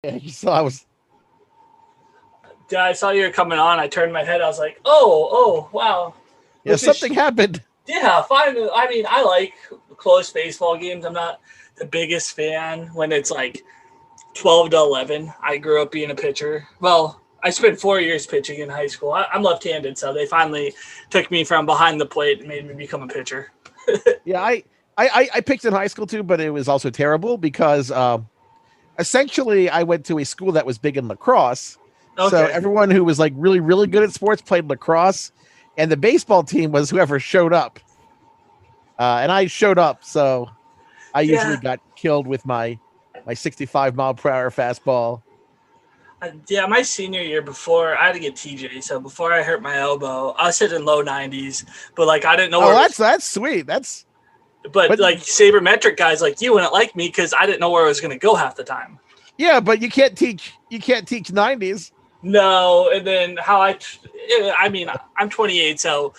Yeah, so I was. Yeah, I saw you were coming on. I turned my head. I was like, oh, wow. Yeah, Which is, something happened. yeah, fine. I mean, I like close baseball games. I'm not the biggest fan when it's like 12 to 11. I grew up being a pitcher. Well, I spent 4 years pitching in high school. I'm left-handed, so they finally took me from behind the plate and made me become a pitcher. Yeah, I picked in high school too, but it was also terrible because essentially I went to a school that was big in lacrosse. So Okay. everyone who was like really, really good at sports played lacrosse, and the baseball team was whoever showed up. And I showed up, so I usually Yeah. got killed with my 65-mile-per-hour fastball. Yeah, my senior year before I had to get TJ, so before I hurt my elbow, I was hitting low 90s, but like I didn't know Oh, where it was. that's sweet. But But like sabermetric guys like you wouldn't like me because I didn't know where I was going to go half the time. yeah, but you can't teach 90s. No, and then I mean, I'm 28, so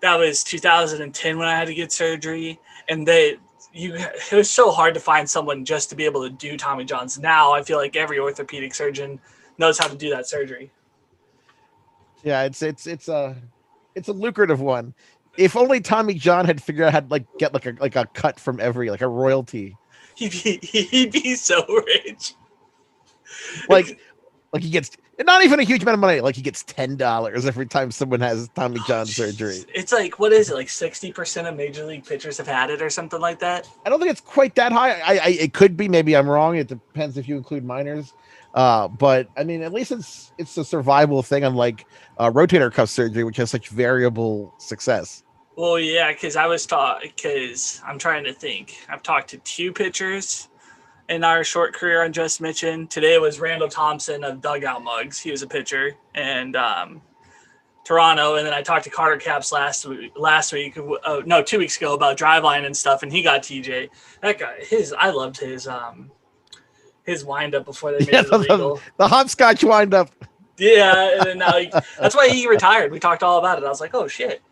that was 2010 when I had to get surgery, and it was so hard to find someone just to be able to do Tommy John's. Now I feel like every orthopedic surgeon knows how to do that surgery. Yeah, it's a lucrative one. If only Tommy John had figured out how to like get like a cut from every like a royalty. He'd be so rich. Like like he gets not even a huge amount of money. Like he gets $10 every time someone has Tommy Oh, John surgery. it's like what is it? Like 60% of major league pitchers have had it or something like that. I don't think it's quite that high. I it could be. Maybe I'm wrong. It depends if you include minors. But I mean, at least it's a survival thing, unlike rotator cuff surgery, which has such variable success. Well, yeah, because I'm trying to think. I've talked to two pitchers in our short career on Just Mitchin. Today was Randall Thompson of Dugout Mugs. He was a pitcher, and Toronto. And then I talked to Carter Caps last week, no, 2 weeks ago about driveline and stuff, and he got TJ. That guy, I loved his windup before they made Yeah, it illegal. the hopscotch windup. Yeah, and then now that's why he retired. We talked all about it. I was like, oh shit.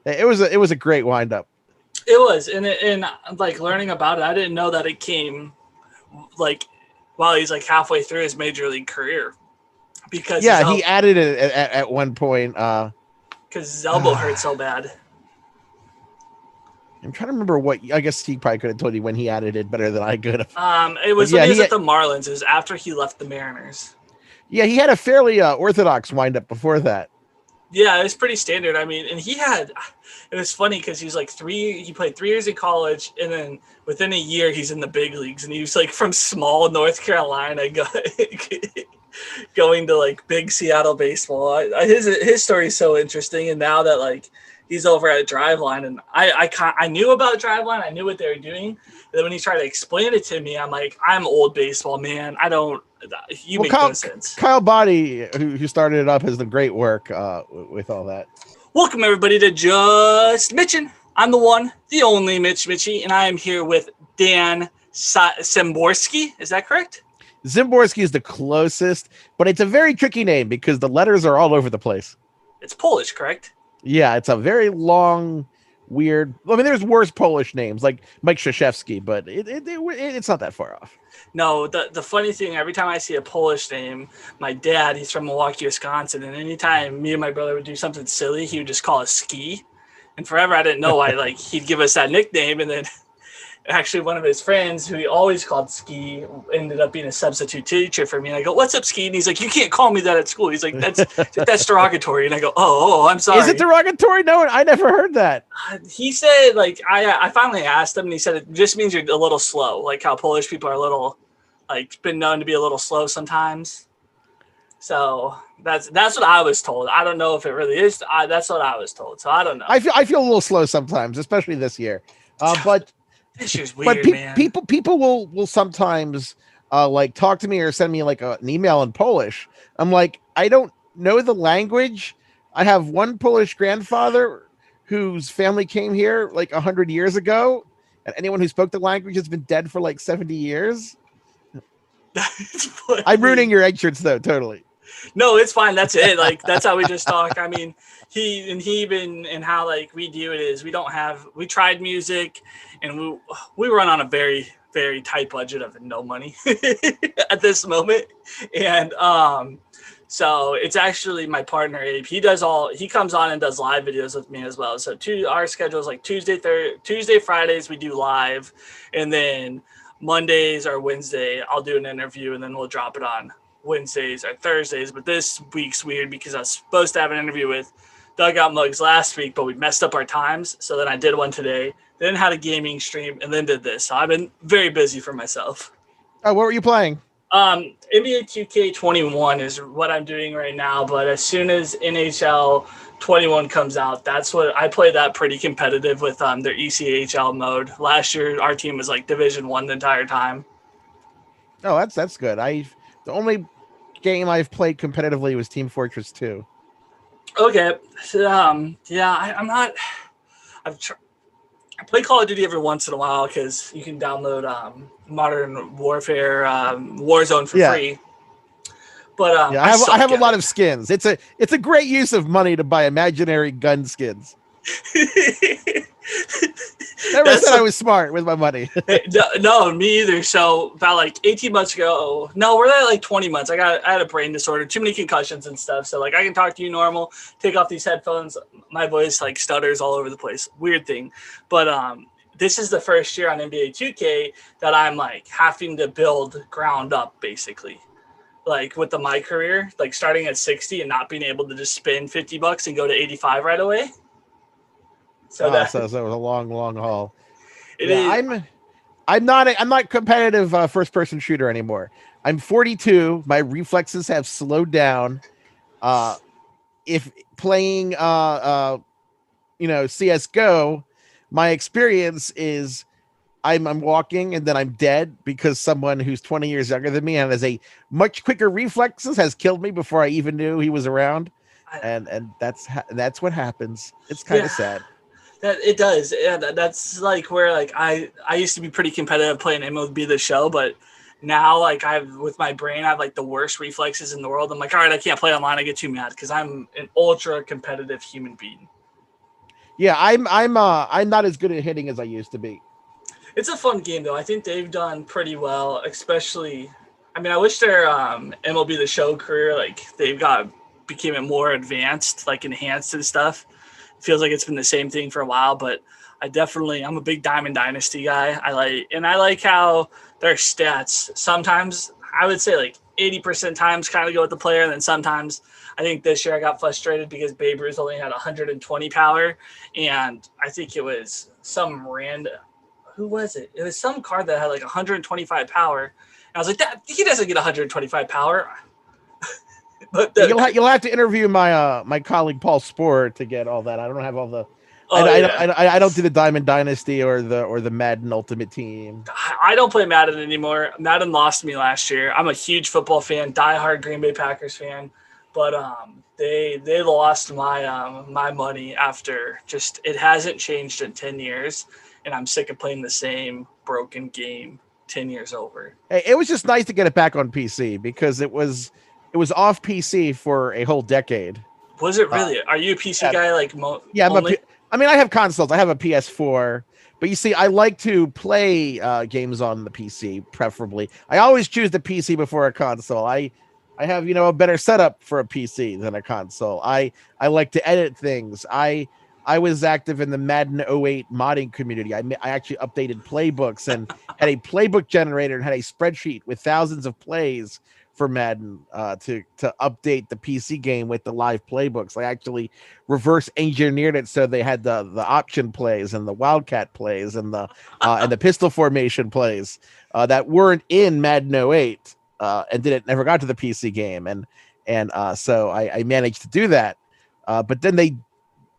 It was a great windup. It was, and like learning about it, I didn't know that it came like while he's like halfway through his major league career because Yeah, he added it at one point. his elbow hurt so bad. I'm trying to remember what. I guess he probably could have told you when he added it better than I could have. It was But when yeah, he was at the Marlins. It was after he left the Mariners. yeah, he had a fairly orthodox windup before that. Yeah, it was pretty standard. I mean, and it was funny because he was like he played 3 years in college, and then within a year he's in the big leagues, and he was like from small North Carolina going to like big Seattle baseball. His story is so interesting, and now that like he's over at Driveline, and I knew about Driveline, I knew what they were doing. And then when he tried to explain it to me, I'm like, I'm old baseball, man. I don't. You make no sense. Kyle Body, who started it up, has done great work with all that. Welcome everybody to Just Mitchin. I'm the one, the only Mitchy, and I am here with Dan Szymbroki. Is that correct? Szymborski is the closest, but it's a very tricky name because the letters are all over the place. It's Polish, correct? Yeah, it's a very long, weird. I mean, there's worse Polish names like Mike Krzyzewski, but it's not that far off. No, the funny thing, every time I see a Polish name, my dad, he's from Milwaukee, Wisconsin, and anytime me and my brother would do something silly, he would just call us Ski. And forever I didn't know why like he'd give us that nickname, and then actually one of his friends who he always called Ski ended up being a substitute teacher for me. And I go, "What's up, Ski?" And he's like, "You can't call me that at school." He's like, that's derogatory. And I go, oh, I'm sorry. Is it derogatory? No, I never heard that. He said, like, I finally asked him, and he said it just means you're a little slow, like how Polish people are a little, like, been known to be a little slow sometimes. So that's what I was told. I don't know if it really is. That's what I was told. So I don't know. I feel a little slow sometimes, especially this year. But this year's weird, man. People will sometimes like talk to me or send me like an email in Polish. I'm like, I don't know the language. I have one Polish grandfather whose family came here like 100 years ago, and anyone who spoke the language has been dead for like 70 years. I'm ruining your egg shirts though, totally. No, it's fine. That's it. Like, that's how we just talk. I mean, and how like we do it is we tried music, and we run on a very, very tight budget of no money at this moment. And so it's actually my partner Abe. He comes on and does live videos with me as well. So our schedule is like Tuesday, Fridays we do live, and then Mondays or Wednesday I'll do an interview, and then we'll drop it on Wednesdays or Thursdays. But this week's weird because I was supposed to have an interview with Dugout Mugs last week, but we messed up our times. So then I did one today, then had a gaming stream, and then did this. So I've been very busy for myself. Oh, what were you playing? NBA 2K21 is what I'm doing right now, but as soon as NHL 21 comes out, that's what I play. That pretty competitive with their ECHL mode. Last year, our team was like Division 1 the entire time. Oh, that's good. The only game I've played competitively was Team Fortress 2. Okay, I'm not. I play Call of Duty every once in a while because you can download Modern Warfare Warzone for free. But I have a lot of skins. It's a great use of money to buy imaginary gun skins. Never said I was smart with my money. No, me either. So about like 18 months ago, no, we're at like 20 months. I had a brain disorder, too many concussions and stuff. So like I can talk to you normal, take off these headphones, my voice like stutters all over the place. Weird thing. But this is the first year on NBA 2K that I'm like having to build ground up basically. Like with my career, like starting at 60 and not being able to just spend $50 and go to 85 right away. So that was a long haul. Is. I'm not competitive first person shooter anymore. I'm 42. My reflexes have slowed down. If playing CS:GO, my experience is I'm walking and then I'm dead because someone who's 20 years younger than me and has a much quicker reflexes has killed me before I even knew he was around. And that's what happens. It's kind of sad. That it does. Yeah, that's like where like I used to be pretty competitive playing MLB The Show, but now like with my brain I have like the worst reflexes in the world. I'm like, all right, I can't play online. I get too mad because I'm an ultra competitive human being. Yeah, I'm not as good at hitting as I used to be. It's a fun game though. I think they've done pretty well, especially. I mean, I wish their MLB The Show career like became more advanced, like enhanced and stuff. Feels like it's been the same thing for a while, but I'm a big Diamond Dynasty guy. I like how their stats sometimes I would say like 80% times kind of go with the player, and then sometimes I think this year I got frustrated because Babe Ruth only had 120 power, and I think it was some random. Who was it? It was some card that had like 125 power, and I was like, he doesn't get 125 power. But you'll have to interview my colleague Paul Sporer to get all that. I don't have all the. I don't do the Diamond Dynasty or the Madden Ultimate Team. I don't play Madden anymore. Madden lost me last year. I'm a huge football fan, diehard Green Bay Packers fan, but they lost my money after just it hasn't changed in 10 years, and I'm sick of playing the same broken game 10 years over. Hey, it was just nice to get it back on PC because it was off PC for a whole decade. Was it really? Are you a PC guy? Like, I have consoles. I have a PS4, but you see, I like to play games on the PC, preferably. I always choose the PC before a console. I have a better setup for a PC than a console. I like to edit things. I was active in the Madden 08 modding community. I actually updated playbooks and had a playbook generator and had a spreadsheet with thousands of plays for Madden to update the PC game with the live playbooks. I actually reverse engineered it so they had the option plays and the wildcat plays and the pistol formation plays that weren't in Madden 08 and never got to the PC game. And so I managed to do that. But then they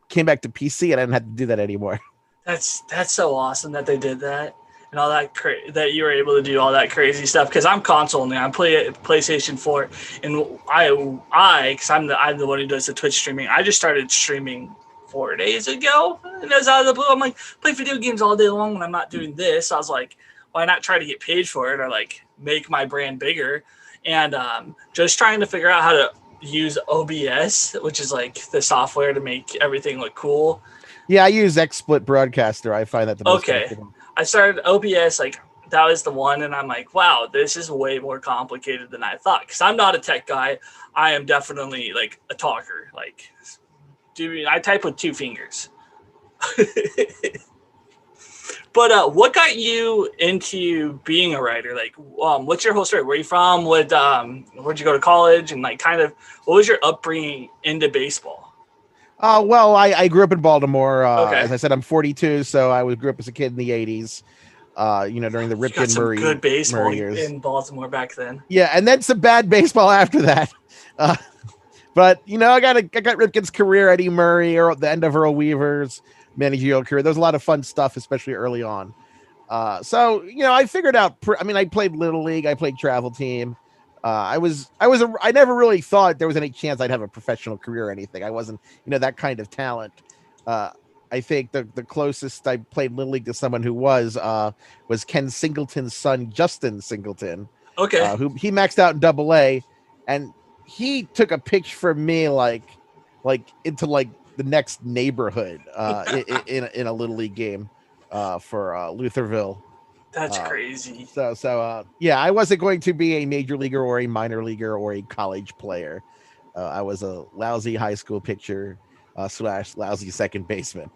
came back to PC and I didn't have to do that anymore. That's so awesome that they did that. And all that that you were able to do all that crazy stuff, because I'm console now. I'm PlayStation 4, and because I'm the one who does the Twitch streaming. I just started streaming 4 days ago, and as out of the blue, I'm like, play video games all day long when I'm not doing this. I was like, why not try to get paid for it or like make my brand bigger? And just trying to figure out how to use OBS, which is like the software to make everything look cool. Yeah, I use XSplit Broadcaster. I find that the most okay. I started OBS, like that was the one, and I'm like, wow, this is way more complicated than I thought. Because I'm not a tech guy. I am definitely like a talker. Like, dude, I type with 2 fingers. But what got you into being a writer? Like, what's your whole story? Where are you from? Where'd you go to college? And like, kind of, what was your upbringing into baseball? Well, I grew up in Baltimore. Okay, As I said, I'm 42, so grew up as a kid in the 80s. During the you got Ripken some good baseball Murray years. in Baltimore back then. Yeah, and then some bad baseball after that. Uh, but I got Ripken's career, Eddie Murray, or the end of Earl Weaver's managerial career. There's a lot of fun stuff, especially early on. So I figured out. I played little league. I played travel team. I never really thought there was any chance I'd have a professional career or anything. I wasn't, that kind of talent. I think the closest I played little league to someone who was Ken Singleton's son, Justin Singleton. Okay. Who he maxed out in Double-A, and he took a pitch from me like into like the next neighborhood in a little league game for Lutherville. That's crazy. So yeah, I wasn't going to be a major leaguer or a minor leaguer or a college player. I was a lousy high school pitcher / lousy second baseman.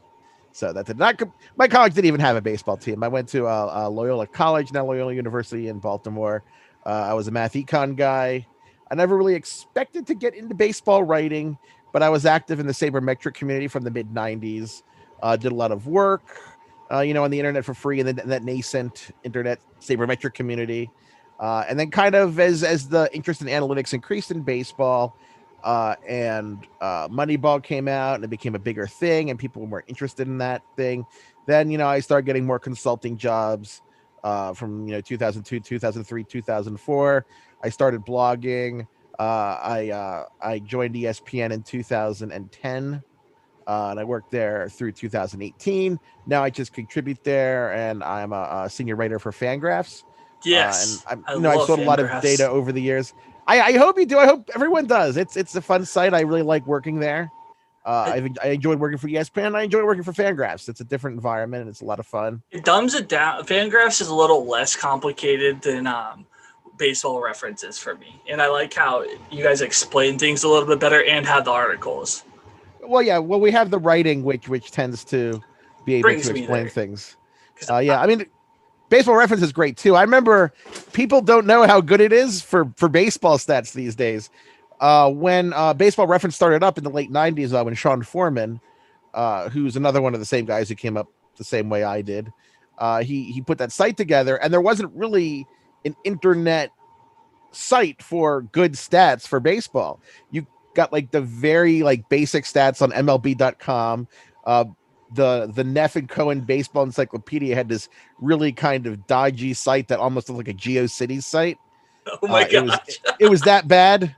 So that did not. My college didn't even have a baseball team. I went to Loyola College, now Loyola University in Baltimore. I was a math econ guy. I never really expected to get into baseball writing, but I was active in the sabermetric community from the mid '90s. Did a lot of work, on the internet for free, and that nascent internet sabermetric community. And then kind of as the interest in analytics increased in baseball, and Moneyball came out and it became a bigger thing and people were more interested in that thing, then I started getting more consulting jobs from 2002, 2003, 2004. I started blogging. I joined ESPN in 2010, and I worked there through 2018. Now I just contribute there, and I'm a senior writer for Fangraphs. Yes, and I've sold a lot of data over the years. I hope you do. I hope everyone does. It's a fun site. I really like working there. I enjoyed working for ESPN. I enjoy working for Fangraphs. It's a different environment and it's a lot of fun. It dumbs it down. Fangraphs is a little less complicated than baseball references for me, and I like how you guys explain things a little bit better and have the articles. Well, yeah. Well, we have the writing, which tends to be able to explain things. Yeah, I mean, Baseball Reference is great too. I remember people don't know how good it is for baseball stats these days. When Baseball Reference started up in the late '90s, when Sean Foreman, who's another one of the same guys who came up the same way I did, he put that site together, and there wasn't really an internet site for good stats for baseball. You got like the very basic stats on MLB.com. The Neff and Cohen Baseball Encyclopedia had this really kind of dodgy site that almost looked like a GeoCities site. Oh my gosh. It was that bad.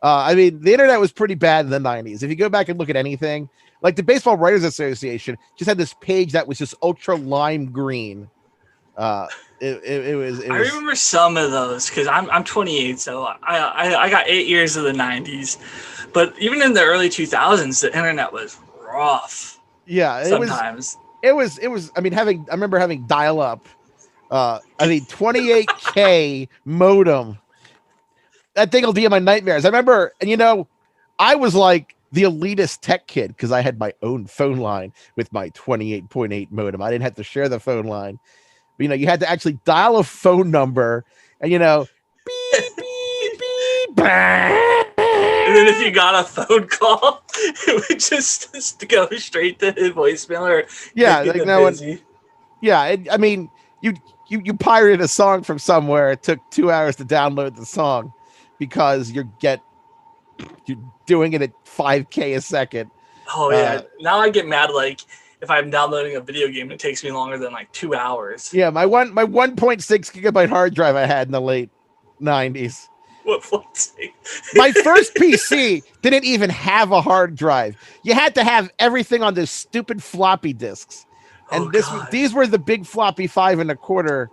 I mean, the internet was pretty bad in the 90s. If you go back and look at anything, like the Baseball Writers Association just had this page that was just ultra lime green. It was. I remember some of those because I'm 28, so I got 8 years of the 90s. But even in the early 2000s, the internet was rough. Yeah, sometimes it was. I remember having dial up. 28K modem. That thing will be in my nightmares. I remember, and I was like the elitist tech kid because I had my own phone line with my 28.8 modem. I didn't have to share the phone line. But, you had to actually dial a phone number and, beep, beep, beep, bah. And then if you got a phone call, it would just go straight to his voicemail or busy. I mean, you pirated a song from somewhere. It took 2 hours to download the song because you're doing it at 5K a second. Oh yeah. Now I get mad if I'm downloading a video game, it takes me longer than 2 hours. Yeah, my 1.6 gigabyte hard drive I had in the late 90s. My first PC didn't even have a hard drive. You had to have everything on this stupid floppy disks. And these were the big floppy 5 1/4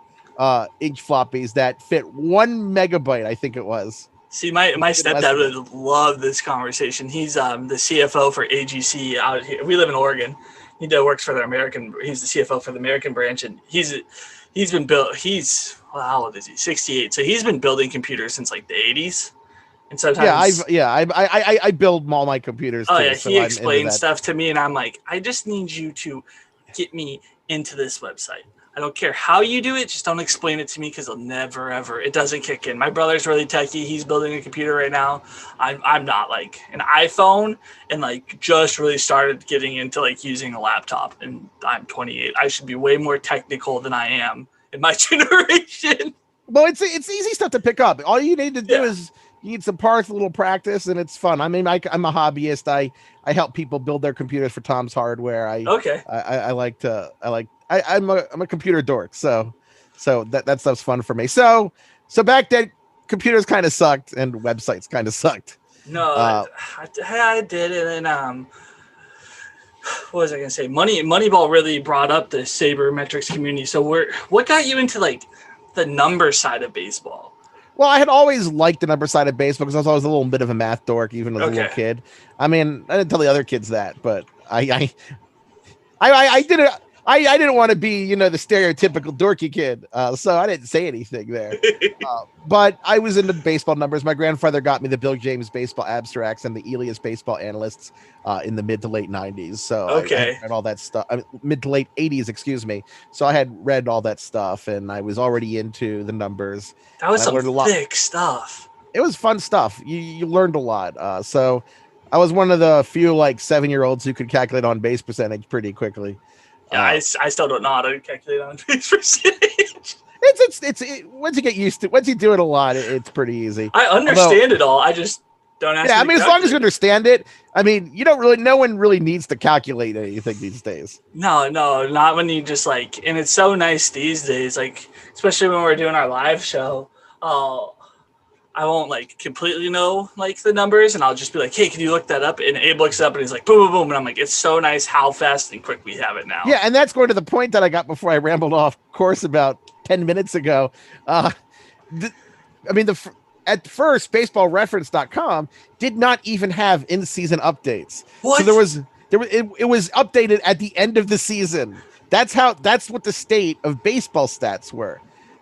inch floppies that fit 1 megabyte, I think it was. See, my stepdad would love this conversation. He's the CFO for AGC out here. We live in Oregon. He works for he's the CFO for the American branch, and he's been built. How old is he? 68. So he's been building computers since like the 80s. And Yeah, sometimes, I build all my computers oh too, yeah, so he I'm into explains that. stuff to me, and I'm like, I just need you to get me into this website. I don't care how you do it, just don't explain it to me because it'll never ever. It doesn't kick in. My brother's really techie. He's building a computer right now. I'm not like an iPhone, and like just really started getting into like using a laptop. And I'm 28. I should be way more technical than I am in my generation. Well, it's easy stuff to pick up. All you need to do Yeah. is you need some parts, a little practice, and it's fun. I mean, I'm a hobbyist. I help people build their computers for Tom's Hardware. Okay. I like to I like I'm a computer dork, so that stuff's fun for me. So back then, computers kind of sucked and websites kind of sucked. No, Uh, I did it, and what was I gonna say? Moneyball really brought up the sabermetrics community. So what got you into like the number side of baseball? well, I had always liked the number side of baseball because I was always a little bit of a math dork, even as a little Okay. kid. I mean, I didn't tell the other kids that, but I didn't. I didn't want to be, the stereotypical dorky kid, so I didn't say anything there. But I was into baseball numbers. My grandfather got me the Bill James baseball abstracts and the Elias baseball analysts in the mid to late '90s. So I had Okay. read all that stuff. Mid to late '80s, excuse me. So I had read all that stuff, and I was already into the numbers. That was I some learned a lot. thick stuff. It was fun stuff. You learned a lot. So I was one of the few like 7-year-olds who could calculate on base percentage pretty quickly. Yeah, Uh, I still don't know how to calculate on base percentage. once you get used to, once you do it a lot, it's pretty easy. I Although, understand it all. I just don't ask yeah, I me to mean, as long as you calculate. understand it, I mean, no one really needs to calculate anything these days. No, not when you just like, and it's so nice these days, like, especially when we're doing our live show. I won't like completely know like the numbers, and I'll just be like, "Hey, can you look that up?" And Abe looks it up, and he's like, "Boom, boom, boom!" And I'm like, "It's so nice how fast and quick we have it now." Yeah, and that's going to the point that I got before I rambled off course about 10 minutes ago. The, I mean, at first, baseballreference.com did not even have in-season updates. What? So it was updated at the end of the season. That's what the state of baseball stats were.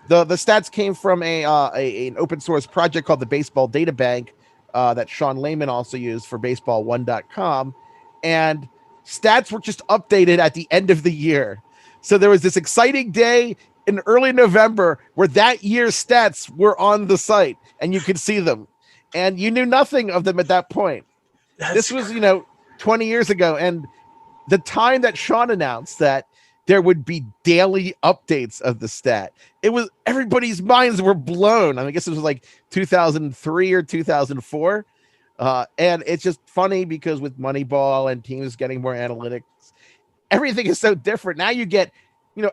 The stats came from an open source project called the Baseball Data Bank that Sean Lehman also used for baseball1.com, and stats were just updated at the end of the year. So there was this exciting day in early November where that year's stats were on the site and you could see them, and you knew nothing of them at that point. That's This was 20 years ago, and the time that Sean announced that there would be daily updates of the stat, everybody's minds were blown. I guess it was like 2003 or 2004. And it's just funny because with Moneyball and teams getting more analytics, everything is so different. Now you get,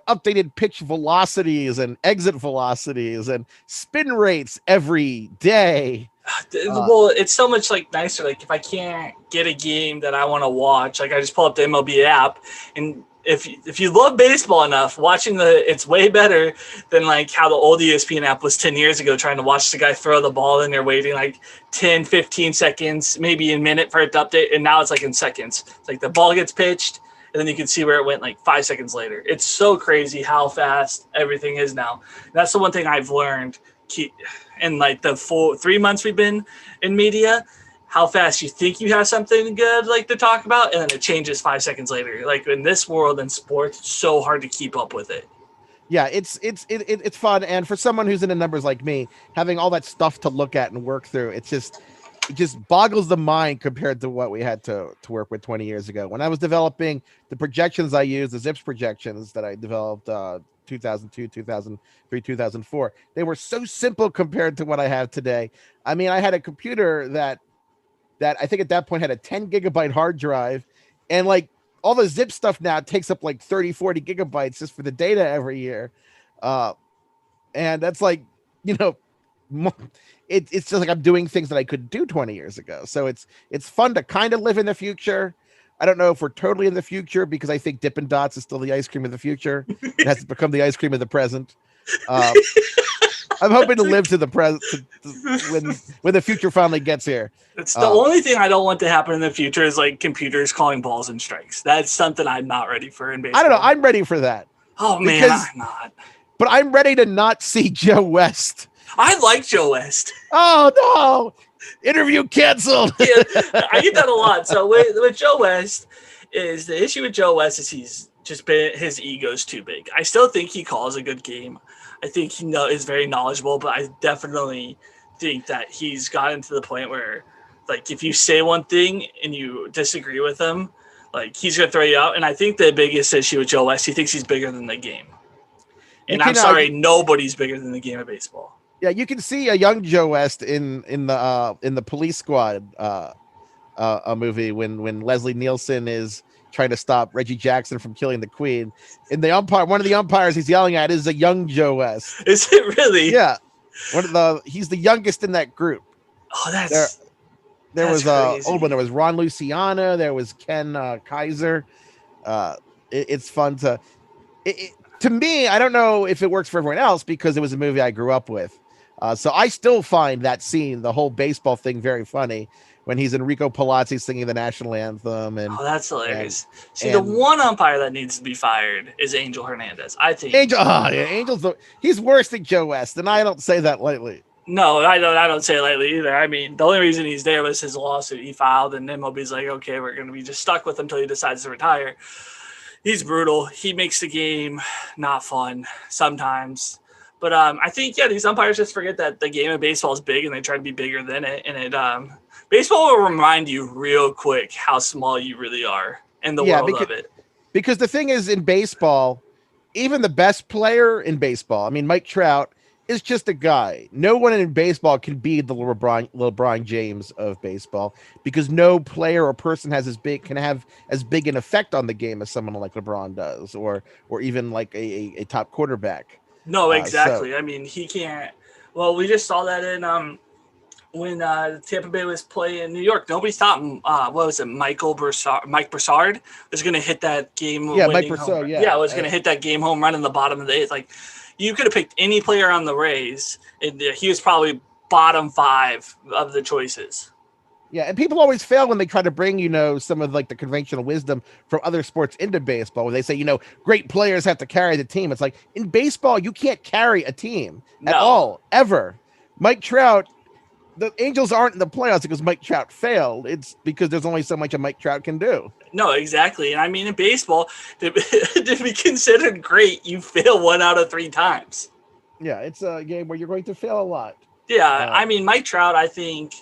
updated pitch velocities and exit velocities and spin rates every day. well, it's so much like nicer. Like if I can't get a game that I want to watch, like I just pull up the MLB app, and if you love baseball enough, watching it's way better than like how the old ESPN app was 10 years ago, trying to watch the guy throw the ball and they're waiting like 10, 15 seconds, maybe a minute for it to update. And now it's like in seconds. It's like the ball gets pitched and then you can see where it went like 5 seconds later. It's so crazy how fast everything is now. And that's the one thing I've learned in like the 3 months we've been in media. How fast you think you have something good like to talk about, and then it changes 5 seconds later. Like in this world in sports, it's so hard to keep up with it. Yeah, it's fun, and for someone who's into numbers like me, having all that stuff to look at and work through, it just boggles the mind compared to what we had to work with 20 years ago. When I was developing the projections I used, the Zips projections that I developed 2002, 2003, 2004, they were so simple compared to what I have today. I mean, I had a computer that I think at that point had a 10 gigabyte hard drive, and like all the Zip stuff now takes up like 30, 40 gigabytes just for the data every year. And that's like, it's just like I'm doing things that I couldn't do 20 years ago. So it's fun to kind of live in the future. I don't know if we're totally in the future because I think Dippin' Dots is still the ice cream of the future. It has become the ice cream of the present. I'm hoping to live to the present when the future finally gets here. It's the only thing I don't want to happen in the future is like computers calling balls and strikes. That's something I'm not ready for in baseball. I don't know. I'm ready for that. Oh man, I'm not. but I'm ready to not see Joe West. I like Joe West. Oh no! Interview canceled. Yeah, I get that a lot. So with Joe West, is the issue with Joe West is he's just been his ego's too big. I still think he calls a good game. I think he is very knowledgeable, but I definitely think that he's gotten to the point where, like, if you say one thing and you disagree with him, like, he's gonna throw you out. And I think the biggest issue with Joe West, he thinks he's bigger than the game. And I'm sorry, nobody's bigger than the game of baseball. Yeah, you can see a young Joe West in the Police Squad a movie when Leslie Nielsen is trying to stop Reggie Jackson from killing the Queen. And one of the umpires he's yelling at is a young Joe West. Is it really? Yeah, he's the youngest in that group. Oh, that's there was crazy. old one. There was Ron Luciano. There was Ken Kaiser. It's fun to me. I don't know if it works for everyone else because it was a movie I grew up with. So I still find that scene, the whole baseball thing, very funny when he's Enrico Palazzi singing the national anthem. And that's hilarious. The one umpire that needs to be fired is Angel Hernandez. I think Angel's he's worse than Joe West, and I don't say that lightly. No, I don't say it lightly either. I mean, the only reason he's there was his lawsuit he filed, and MLB's like, okay, we're going to be just stuck with him until he decides to retire. He's brutal. He makes the game not fun sometimes. But I think, these umpires just forget that the game of baseball is big, and they try to be bigger than it. And baseball will remind you real quick how small you really are in the world of it. Because the thing is, in baseball, even the best player in baseball, I mean, Mike Trout, is just a guy. No one in baseball can be the LeBron James of baseball because no player or person can have as big an effect on the game as someone like LeBron does, or even like a top quarterback. No, exactly. I mean, he can't. Well, we just saw that in when Tampa Bay was playing New York. Nobody stopped him. What was it? Mike Broussard was going to hit that game. Yeah, Mike Broussard. Yeah, was going to hit that game home run in the bottom of the eighth. Like, you could have picked any player on the Rays, and he was probably bottom 5 of the choices. Yeah, and people always fail when they try to bring, some of like the conventional wisdom from other sports into baseball, where they say, great players have to carry the team. It's like, in baseball, you can't carry a team at all, ever. Mike Trout, the Angels aren't in the playoffs because Mike Trout failed. It's because there's only so much a Mike Trout can do. No, exactly. And I mean, in baseball, to be considered great, you fail 1 out of 3 times. Yeah, it's a game where you're going to fail a lot. Yeah, I mean, Mike Trout, I think,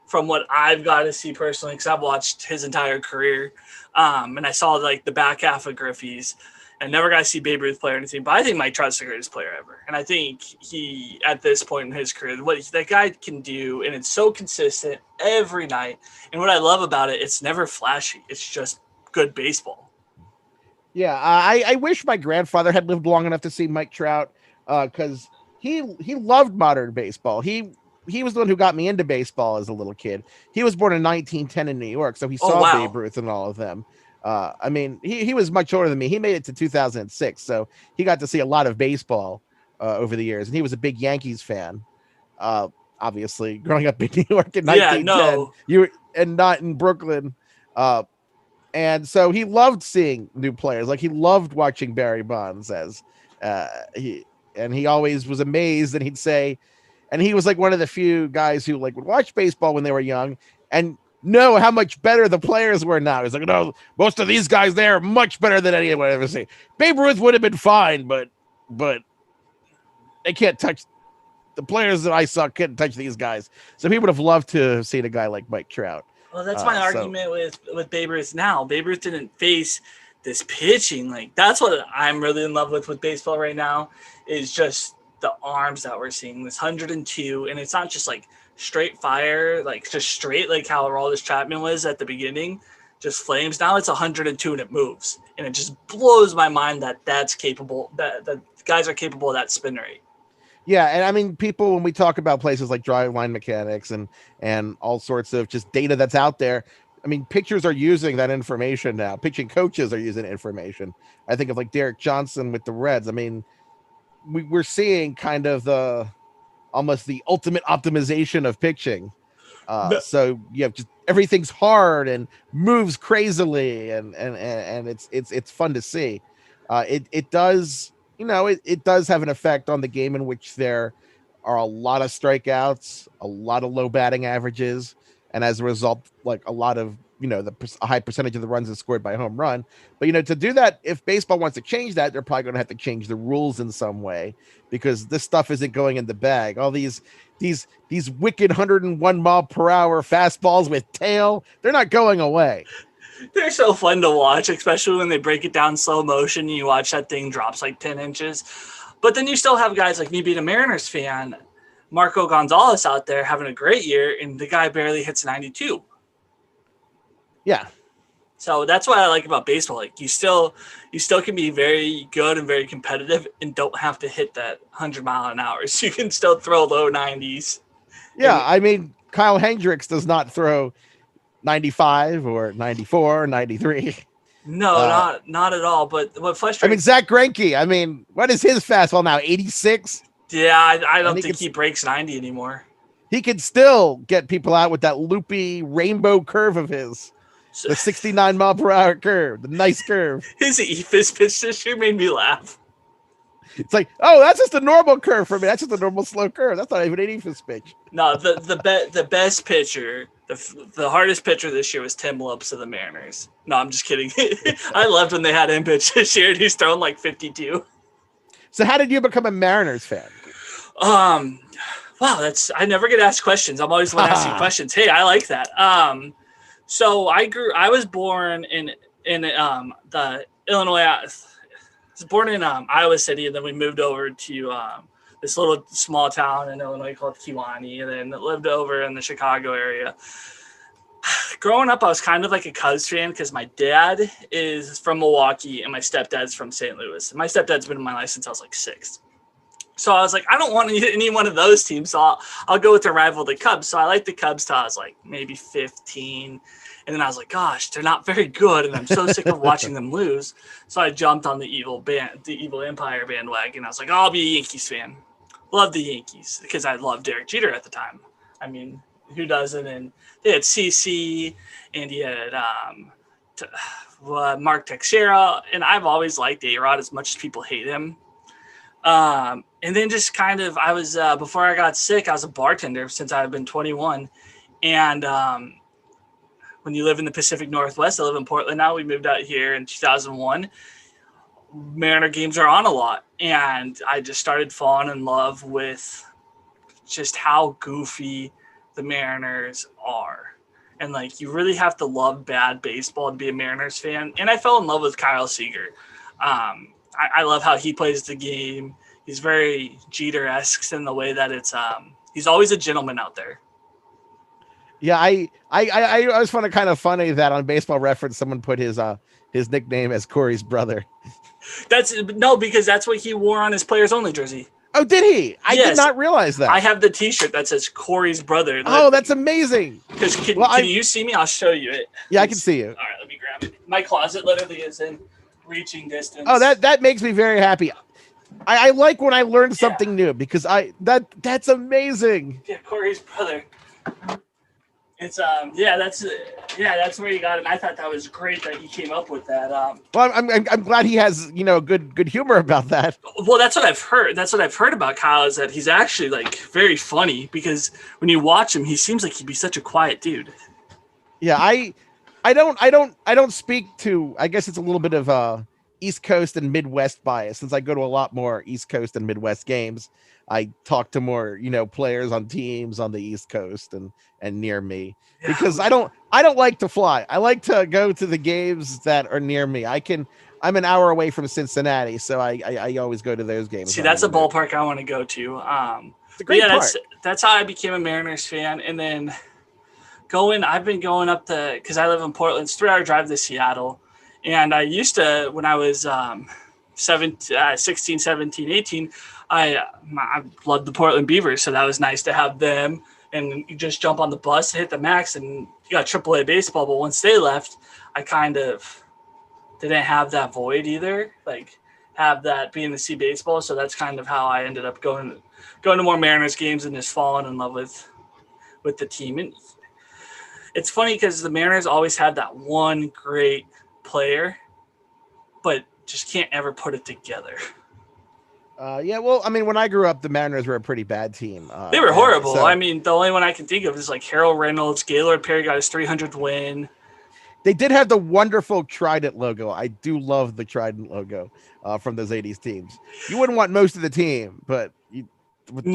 from what I've got to see personally, because I've watched his entire career, and I saw like the back half of Griffey's, and never got to see Babe Ruth play or anything. But I think Mike Trout's the greatest player ever, and I think he, at this point in his career, what that guy can do, and it's so consistent every night. And what I love about it, it's never flashy. It's just good baseball. Yeah, I wish my grandfather had lived long enough to see Mike Trout, because he loved modern baseball. He was the one who got me into baseball as a little kid. He was born in 1910 in New York, so he saw Babe Ruth and all of them. I mean, he was much older than me. He made it to 2006, so he got to see a lot of baseball over the years, and he was a big Yankees fan. Obviously, growing up in New York in 1910, and not in Brooklyn. And so he loved seeing new players. Like, he loved watching Barry Bonds he always was amazed, and he'd say, and he was like one of the few guys who like would watch baseball when they were young and know how much better the players were now. He's like, no, most of these guys there are much better than anyone I've ever seen. Babe Ruth would have been fine, but they can't touch the players that I saw. Couldn't touch these guys. So he would have loved to have seen a guy like Mike Trout. Well, that's my argument with Babe Ruth now. Babe Ruth didn't face this pitching. Like, that's what I'm really in love with baseball right now, is just the arms that we're seeing, this 102, and it's not just like straight fire, like just straight, like how Aroldis Chapman was at the beginning, just flames. Now it's 102 and it moves, and it just blows my mind that that's capable, that guys are capable of that spin rate. Yeah, and I mean, people, when we talk about places like driveline mechanics and all sorts of just data that's out there, I mean, pitchers are using that information now. Pitching coaches are using information. I think of like Derek Johnson with the Reds. I mean, we're seeing kind of almost the ultimate optimization of pitching. So you have just everything's hard and moves crazily, and it's fun to see. It does it does have an effect on the game in which there are a lot of strikeouts, a lot of low batting averages, and as a result, like a lot of a high percentage of the runs is scored by home run. But to do that, if baseball wants to change that, they're probably going to have to change the rules in some way because this stuff isn't going in the bag. All these wicked 101 mile per hour fastballs with tail, they're not going away. They're so fun to watch, especially when they break it down slow motion and you watch that thing drops like 10 inches. But then you still have guys like me being a Mariners fan, Marco Gonzalez out there having a great year, and the guy barely hits 92. Yeah. So that's what I like about baseball. Like you still can be very good and very competitive and don't have to hit that 100 mph. So you can still throw low 90s. Yeah, I mean, Kyle Hendricks does not throw 95 or 94 or 93. No, not at all. But what frustrates I mean, Zach Greinke, I mean, what is his fastball now? 86? Yeah, I don't think he breaks 90 anymore. He can still get people out with that loopy rainbow curve of his. The 69 mph curve, the nice curve. His eephus pitch this year made me laugh. It's like, oh, that's just a normal curve for me. That's just a normal slow curve. That's not even an eephus pitch. No, the best pitcher, the hardest pitcher this year was Tim Lopes of the Mariners. No, I'm just kidding. I loved when they had him pitch this year. He's thrown like 52. So how did you become a Mariners fan? Wow, I never get asked questions. I'm always the one asking questions. Hey, I like that. So I was born in the Illinois. I was born in Iowa City, and then we moved over to this little small town in Illinois called Kewanee, and then lived over in the Chicago area. Growing up, I was kind of like a Cubs fan because my dad is from Milwaukee and my stepdad's from St. Louis. And my stepdad's been in my life since I was like 6. So I was like, I don't want any one of those teams, so I'll go with the rival, the Cubs. So I liked the Cubs till I was like maybe 15. And then I was like, gosh, they're not very good, and I'm so sick of watching them lose. So I jumped on the evil Empire bandwagon. I was like, I'll be a Yankees fan. Love the Yankees because I loved Derek Jeter at the time. I mean, who doesn't? And they had CC, and he had Mark Teixeira, and I've always liked A-Rod as much as people hate him. And then just kind of, I was, before I got sick, I was a bartender since I've been 21. And when you live in the Pacific Northwest, I live in Portland now. We moved out here in 2001. Mariner games are on a lot. And I just started falling in love with just how goofy the Mariners are. And like, you really have to love bad baseball to be a Mariners fan. And I fell in love with Kyle Seager. I love how he plays the game. He's very Jeter-esque in the way that it's he's always a gentleman out there. Yeah, I always find it kind of funny that on Baseball Reference someone put his nickname as Corey's brother. Because that's what he wore on his players only jersey. Oh, did he? I did not realize that. I have the T-shirt that says Corey's brother. Oh, that's amazing. Because can you see me? I'll show you it. Yeah, I can see you. All right, let me grab it. My closet literally is in reaching distance. Oh, that makes me very happy. I like when I learn something new because that's amazing. Yeah, Corey's brother. It's that's where he got it. And I thought that was great that he came up with that. Well, I'm glad he has good humor about that. Well, that's what I've heard. That's what I've heard about Kyle is that he's actually like very funny because when you watch him, he seems like he'd be such a quiet dude. Yeah, I don't speak to. I guess it's a little bit of East Coast and Midwest bias since I go to a lot more East Coast and Midwest games. I talk to more, players on teams on the East Coast and near me because I don't like to fly. I like to go to the games that are near me. I'm an hour away from Cincinnati, so I always go to those games. See, that's a ballpark I want to go to. It's a great park. That's how I became a Mariners fan. And then I've been going up because I live in Portland, it's a 3-hour drive to Seattle. And I used to, when I was 16, 17, 18, I loved the Portland Beavers. So that was nice to have them. And you just jump on the bus, hit the max, and you got AAA baseball. But once they left, I kind of didn't have that void either. Like, have that being to see baseball. So that's kind of how I ended up going to more Mariners games and just falling in love with the team. And it's funny because the Mariners always had that one great player, but just can't ever put it together. Yeah, well, I mean, when I grew up, the Mariners were a pretty bad team. They were And horrible. so I mean, the only one I can think of is like Harold Reynolds. Gaylord Perry got his 300th win. they did have the wonderful Trident logo. I do love the Trident logo from those 80s teams. You wouldn't want most of the team, but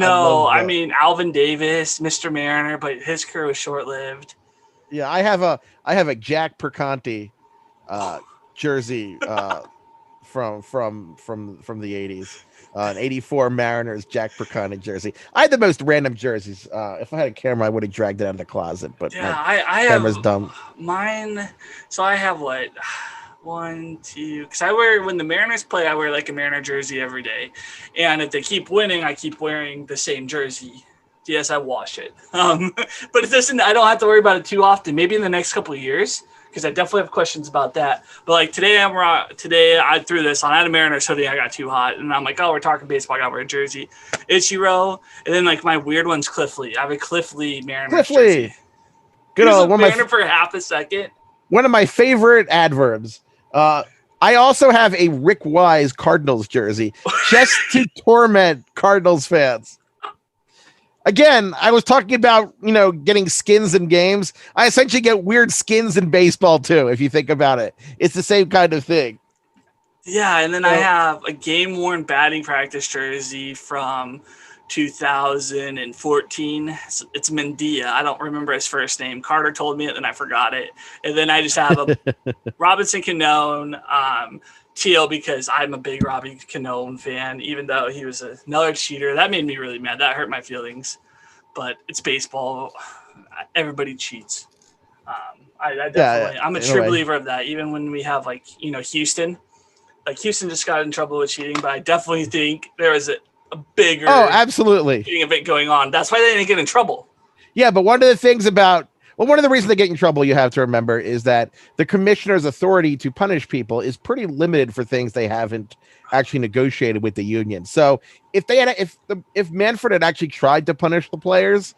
I No, love I the. mean Alvin Davis, Mr. Mariner, but his career was short lived. Yeah, I have a Jack Perconti uh, jersey from the 80s. An 84 Mariners Jack Perconti jersey. I had the most random jerseys. If I had a camera, I would have dragged it out of the closet, but Yeah, my I have camera's dumb. mine. So I have what? One, two. Because I wear, when the Mariners play, I wear like a Mariner jersey every day. And if they keep winning, I keep wearing the same jersey. Yes, I wash it. But it doesn't, I don't have to worry about it too often. Maybe in the next couple of years, because I definitely have questions about that. But like today I threw this on. I had a Mariners hoodie. I got too hot. And I'm like, oh, we're talking baseball. I got to wear a jersey. Ichiro. And then like my weird one's Cliff Lee. I have a Cliff Lee Mariners Cliff jersey. Lee, He good was old a Mariner for half a second. one of my favorite adverbs. I also have a Rick Wise Cardinals jersey just to torment Cardinals fans. Again, I was talking about, getting skins in games. I essentially get weird skins in baseball too, if you think about it. It's the same kind of thing. Yeah, and then I So, have a game worn batting practice jersey from 2014. It's Mendia. I don't remember his first name. Carter told me it, then I forgot it. And then I just have a Robinson Cano teal because I'm a big Robbie Cano fan, even though he was another cheater. That made me really mad. That hurt my feelings. But it's baseball. Everybody cheats. I yeah, definitely, I'm a in a true way. believer of that. Even when we have Houston, like Houston just got in trouble with cheating, but I definitely think there was a Oh, bigger absolutely. cheating event going on. That's why they didn't get in trouble. Yeah, but one of the reasons they get in trouble, you have to remember, is that the commissioner's authority to punish people is pretty limited for things they haven't actually negotiated with the union. So if Manfred had actually tried to punish the players,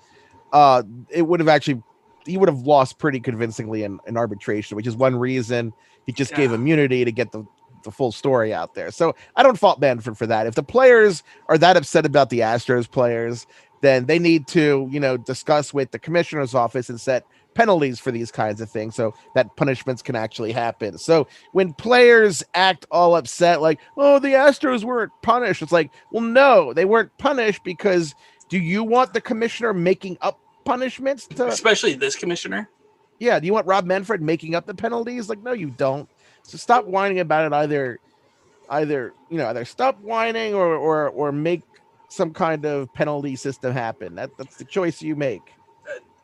it would have actually he would have lost pretty convincingly in arbitration, which is one reason he just gave Yeah. immunity to get the full story out there. So I don't fault Manfred for that. If the players are that upset about the Astros players, then they need to, discuss with the commissioner's office and set penalties for these kinds of things so that punishments can actually happen. So when players act all upset, like, oh, the Astros weren't punished, it's like, well, no, they weren't punished because do you want the commissioner making up punishments Especially this commissioner. yeah, do you want Rob Manfred making up the penalties? Like, no, you don't. So stop whining about it. Either stop whining or make some kind of penalty system happen. That's the choice you make.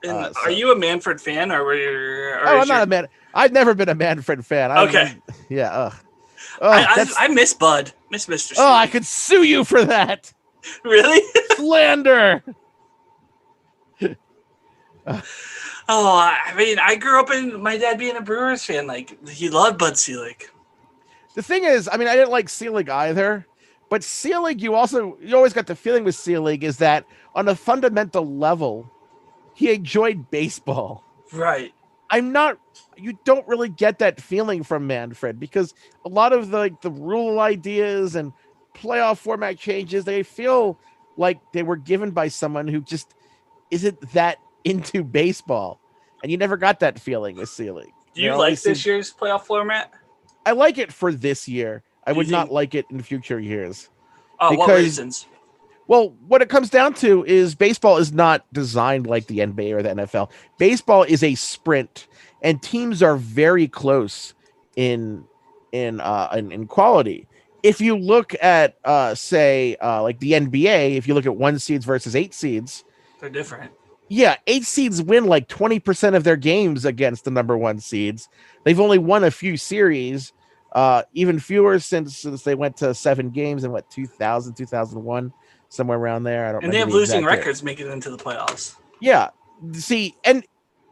And are So you a Manfred fan, or oh, is I'm not your a man. I've never been a Manfred fan. okay? Yeah. I That's I miss Bud, miss Mister I C. could sue you for that Really? slander. Oh, I mean, I grew up in my dad being a Brewers fan. Like he loved Bud Selig. The thing is, I mean, I didn't like Selig either, but Selig, you always got the feeling with Selig is that on a fundamental level, he enjoyed baseball. Right. I'm not. You don't really get that feeling from Manfred because a lot of the rule ideas and playoff format changes, they feel like they were given by someone who just isn't that into baseball, and you never got that feeling with Selig. Do There you always like this seemed. year's playoff format? I like it for this year. I Do you would not think? like it in future years Oh, what because reasons? well, what it comes down to is baseball is not designed like the NBA or the NFL. Baseball is a sprint, and teams are very close in in quality. If you look at say like the NBA, if you look at 1 seeds versus 8 seeds, They're different. yeah, 8 seeds win like 20% of their games against the number 1 seeds. They've only won a few series, even fewer since they went to 7 games in what 2000, 2001, somewhere around there. I don't And they remember have the losing exact date. records making it into the playoffs. Yeah, see, and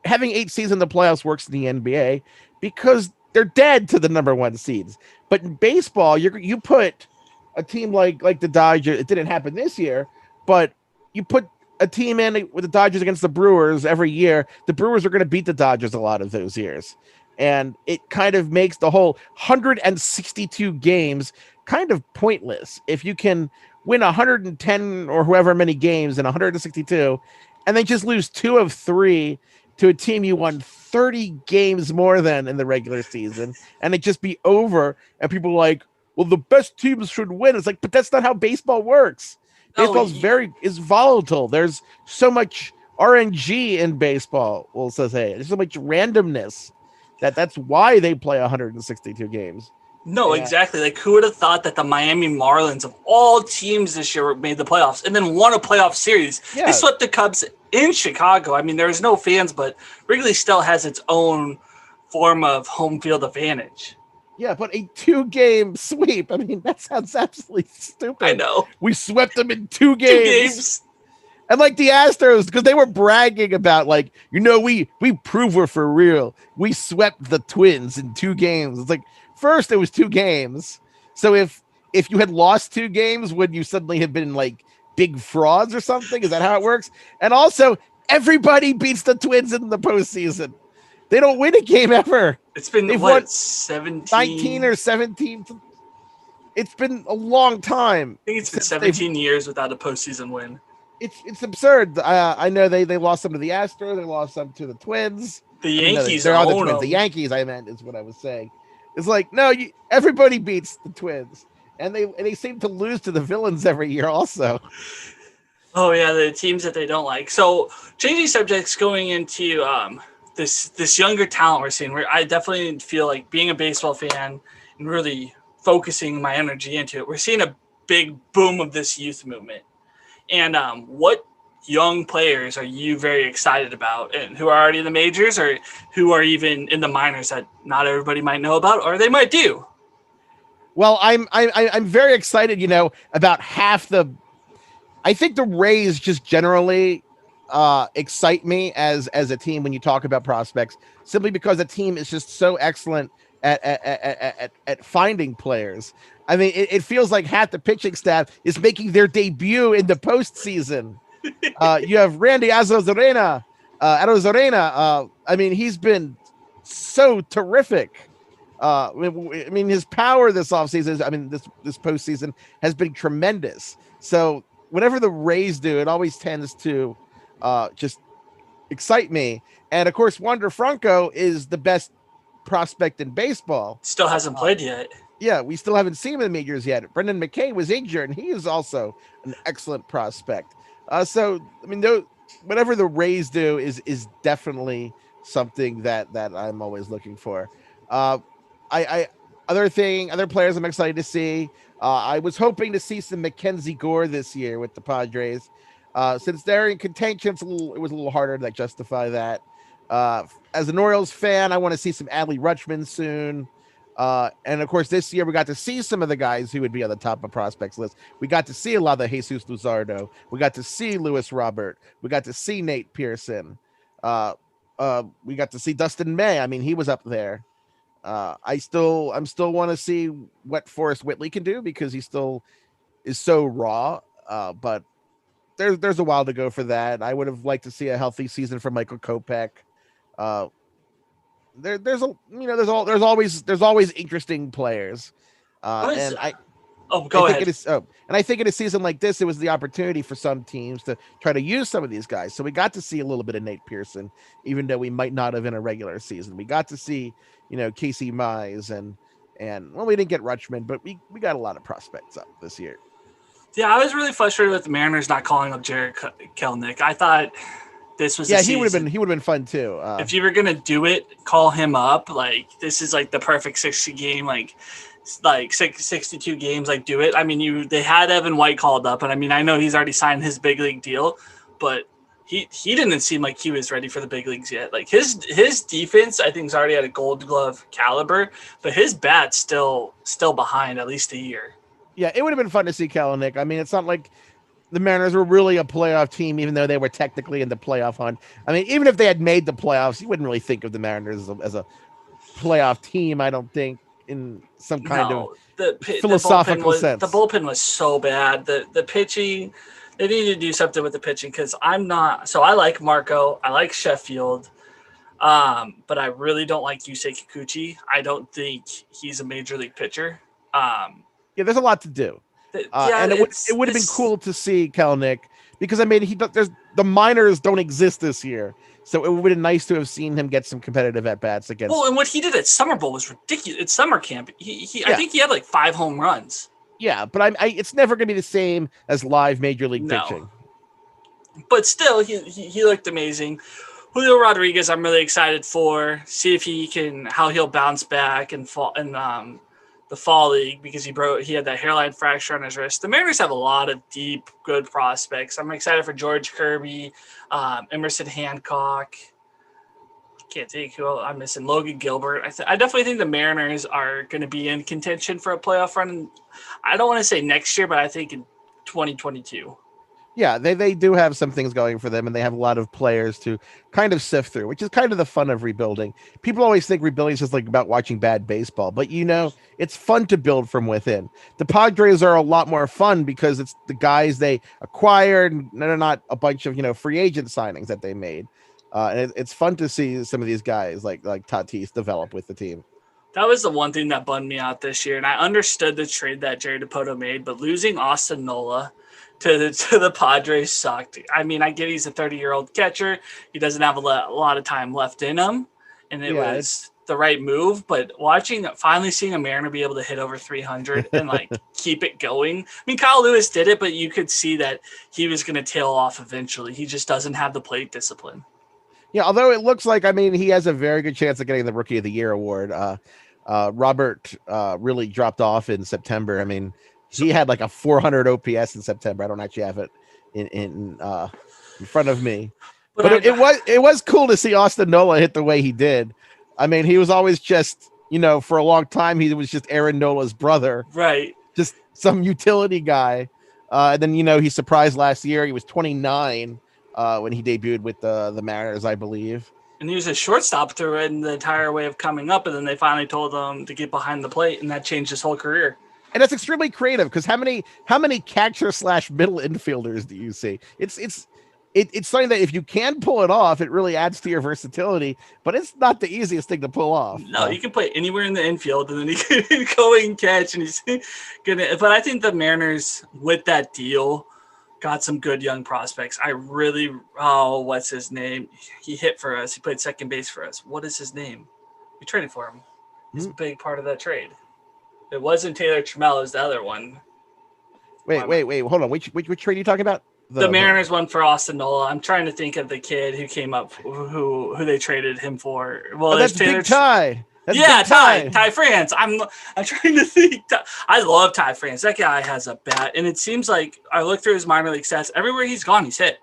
having 8 seeds in the playoffs works in the NBA because they're dead to the number 1 seeds. But in baseball, you put a team like the Dodgers. It didn't happen this year, but you put a team in with the Dodgers against the Brewers every year. The Brewers are going to beat the Dodgers a lot of those years, and it kind of makes the whole 162 games kind of pointless if you can win 110 or whoever many games in 162, and then just lose 2 of 3 to a team you won 30 games more than in the regular season, and it just be over. And people are like, well, the best teams should win. It's like, but that's not how baseball works. Oh, Baseball is volatile. There's so much RNG in baseball. We'll say there's so much randomness that's why they play 162 games. no, Yeah, exactly. Like, who would have thought that the Miami Marlins, of all teams this year, made the playoffs and then won a playoff series? They yeah, swept the Cubs in Chicago. I mean, there's no fans, but Wrigley still has its own form of home field advantage. yeah. But a 2-game sweep. I mean, that sounds absolutely I stupid. know. We swept them in 2 games. 2 games. And like the Astros, because they were bragging about like, we prove we're for real. We swept the Twins in 2 games. It's like, first it was 2 games. So if you had lost 2 games, would you suddenly have been like big frauds or something? Is that how it works? And also, everybody beats the Twins in the postseason. They don't win a game ever. It's been, They've what, won 17? 19 or 17. It's been a long time. I think it's been 17 years without a postseason win. It's absurd. I know they lost some to the Astros. They lost some to the Twins. The Yankees they're on the own Twins. them. The Yankees, I meant, is what I was saying. It's like, no, everybody beats the Twins, and they seem to lose to the villains every year. Also, Oh yeah, the teams that they don't like. So changing subjects, going into this younger talent we're seeing. Where I definitely feel like being a baseball fan and really focusing my energy into it. We're seeing a big boom of this youth movement. And what young players are you very excited about, and who are already in the majors, or who are even in the minors that not everybody might know about, or they might do? well, I'm very excited. About half the. I think the Rays just generally excite me as a team when you talk about prospects, simply because the team is just so excellent at finding players. I mean, it feels like half the pitching staff is making their debut in the postseason. You have Randy Arozarena. I mean, he's been so terrific. I mean, his power this offseason, this postseason has been tremendous. So whatever the Rays do, it always tends to just excite me. And of course, Wander Franco is the best prospect in baseball. Still hasn't played yet. Yeah, we still haven't seen him in the majors yet. Brendan McKay was injured, and he is also an excellent prospect. So I mean, whatever the Rays do is definitely something that I'm always looking for. I other players I'm excited to see. I was hoping to see some Mackenzie Gore this year with the Padres. Since they're in contention, it was a little harder to justify that. As an Orioles fan, I want to see some Adley Rutschman soon. And of course, this year we got to see some of the guys who would be on the top of prospects list. We got to see a lot of Jesus Luzardo. We got to see Lewis Robert. We got to see Nate Pearson. We got to see Dustin May. I mean, he was up there. I'm still want to see what Forrest Whitley can do, because he still is so raw. But there's a while to go for that. I would have liked to see a healthy season for Michael Kopech. There's always interesting players. And I Go ahead. I think in a season like this, it was the opportunity for some teams to try to use some of these guys. So we got to see a little bit of Nate Pearson, even though we might not have in a regular season. We got to see, Casey Mize and well, we didn't get Rutschman, but we got a lot of prospects up this year. Yeah, I was really frustrated with the Mariners not calling up Jared Kelenic. I thought this was he would have been fun too. If you were gonna do it, call him up. Like, this is like the perfect 60 game, like 62 games. Like, do it. I mean, they had Evan White called up, and I mean, I know he's already signed his big league deal, but he didn't seem like he was ready for the big leagues yet. Like, his defense, I think, is already at a Gold Glove caliber, but his bat's still behind at least a year. Yeah, it would have been fun to see Kelenic. I mean, it's not like the Mariners were really a playoff team, even though they were technically in the playoff hunt. I mean, even if they had made the playoffs, you wouldn't really think of the Mariners as a playoff team, I don't think, in some kind of philosophical sense. The bullpen was so bad. The pitching, they need to do something with the pitching, because I like Marco. I like Sheffield. But I really don't like Yusei Kikuchi. I don't think he's a major league pitcher. Yeah, there's a lot to do. Yeah, And it would have been cool to see Kelnick because I mean there's the minors don't exist this year, so it would have been nice to have seen him get some competitive at bats Well, against. and what he did at Summer Bowl was ridiculous. At summer camp, he I Yeah, think he had like 5 home runs. yeah, but it's never going to be the same as live major league No, pitching. but still, he looked amazing. Julio Rodriguez, I'm really excited for. See if how he'll bounce back and fall in the fall league because he had that hairline fracture on his wrist. The Mariners have a lot of deep, good prospects. I'm excited for George Kirby, Emerson Hancock. Can't think who else I'm missing. Logan Gilbert. I definitely think the Mariners are going to be in contention for a playoff run. I don't want to say next year, but I think in 2022. Yeah, they do have some things going for them, and they have a lot of players to kind of sift through, which is kind of the fun of rebuilding. People always think rebuilding is just like about watching bad baseball, but it's fun to build from within. The Padres are a lot more fun because it's the guys they acquired, and they're not a bunch of free agent signings that they made. And it's fun to see some of these guys like Tatis develop with the team. That was the one thing that bummed me out this year, and I understood the trade that Jerry Dipoto made, but losing Austin Nola to the Padres sucked. I mean, I get he's a 30-year-old catcher; he doesn't have a lot of time left in him, and it was the right move. But finally seeing a Mariner be able to hit over 300 and like keep it going. I mean, Kyle Lewis did it, but you could see that he was going to tail off eventually. He just doesn't have the plate discipline. Yeah, although it looks like, I mean, he has a very good chance of getting the Rookie of the Year award. Robert really dropped off in September. I mean, he had like a 400 OPS in September. I don't actually have it in front of me, but it was cool to see Austin Nola hit the way he did. I mean, he was always just for a long time he was just Aaron Nola's brother, right? Just some utility guy, and then he surprised last year. He was 29. When he debuted with the Mariners, I believe. And he was a shortstop through the entire way of coming up, and then they finally told him to get behind the plate, and that changed his whole career. And that's extremely creative because how many catcher / middle infielders do you see? It's something that if you can pull it off, it really adds to your versatility, but it's not the easiest thing to pull off. No, you can play anywhere in the infield, and then he can go and catch, and he's gonna. But I think the Mariners with that deal got some good young prospects. What's his name? He hit for us. He played second base for us. What is his name? We traded for him. He's a big part of that trade. It wasn't Taylor Trammell. It was the other one. Wait. Hold on. Which trade are you talking about? The Mariners won for Austin Nola. I'm trying to think of the kid who came up, who they traded him for. Well, that's Taylor Big Ty. Ty France. I'm trying to think. I love Ty France. That guy has a bat, and it seems like I look through his minor league stats. Everywhere he's gone, he's hit.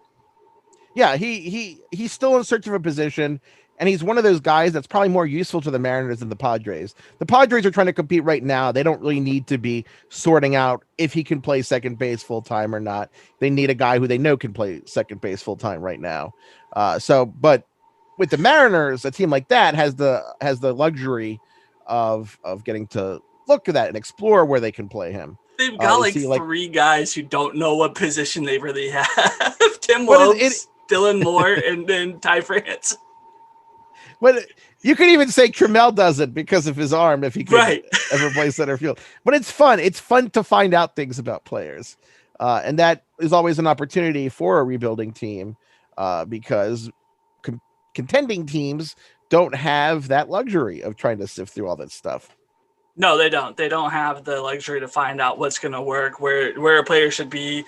Yeah, he's still in search of a position, and he's one of those guys that's probably more useful to the Mariners than the Padres. The Padres are trying to compete right now. They don't really need to be sorting out if he can play second base full time or not. They need a guy who they know can play second base full time right now. But with the Mariners, a team like that has the luxury of getting to look at that and explore where they can play him. They've got three guys who don't know what position they really have. Tim Lopes, Dylan Moore, and then Ty France. But you could even say Trammell doesn't because of his arm if he could ever play center field. But it's fun. It's fun to find out things about players. And that is always an opportunity for a rebuilding team because contending teams don't have that luxury of trying to sift through all that stuff. No, they don't. They don't have the luxury to find out what's going to work, where a player should be,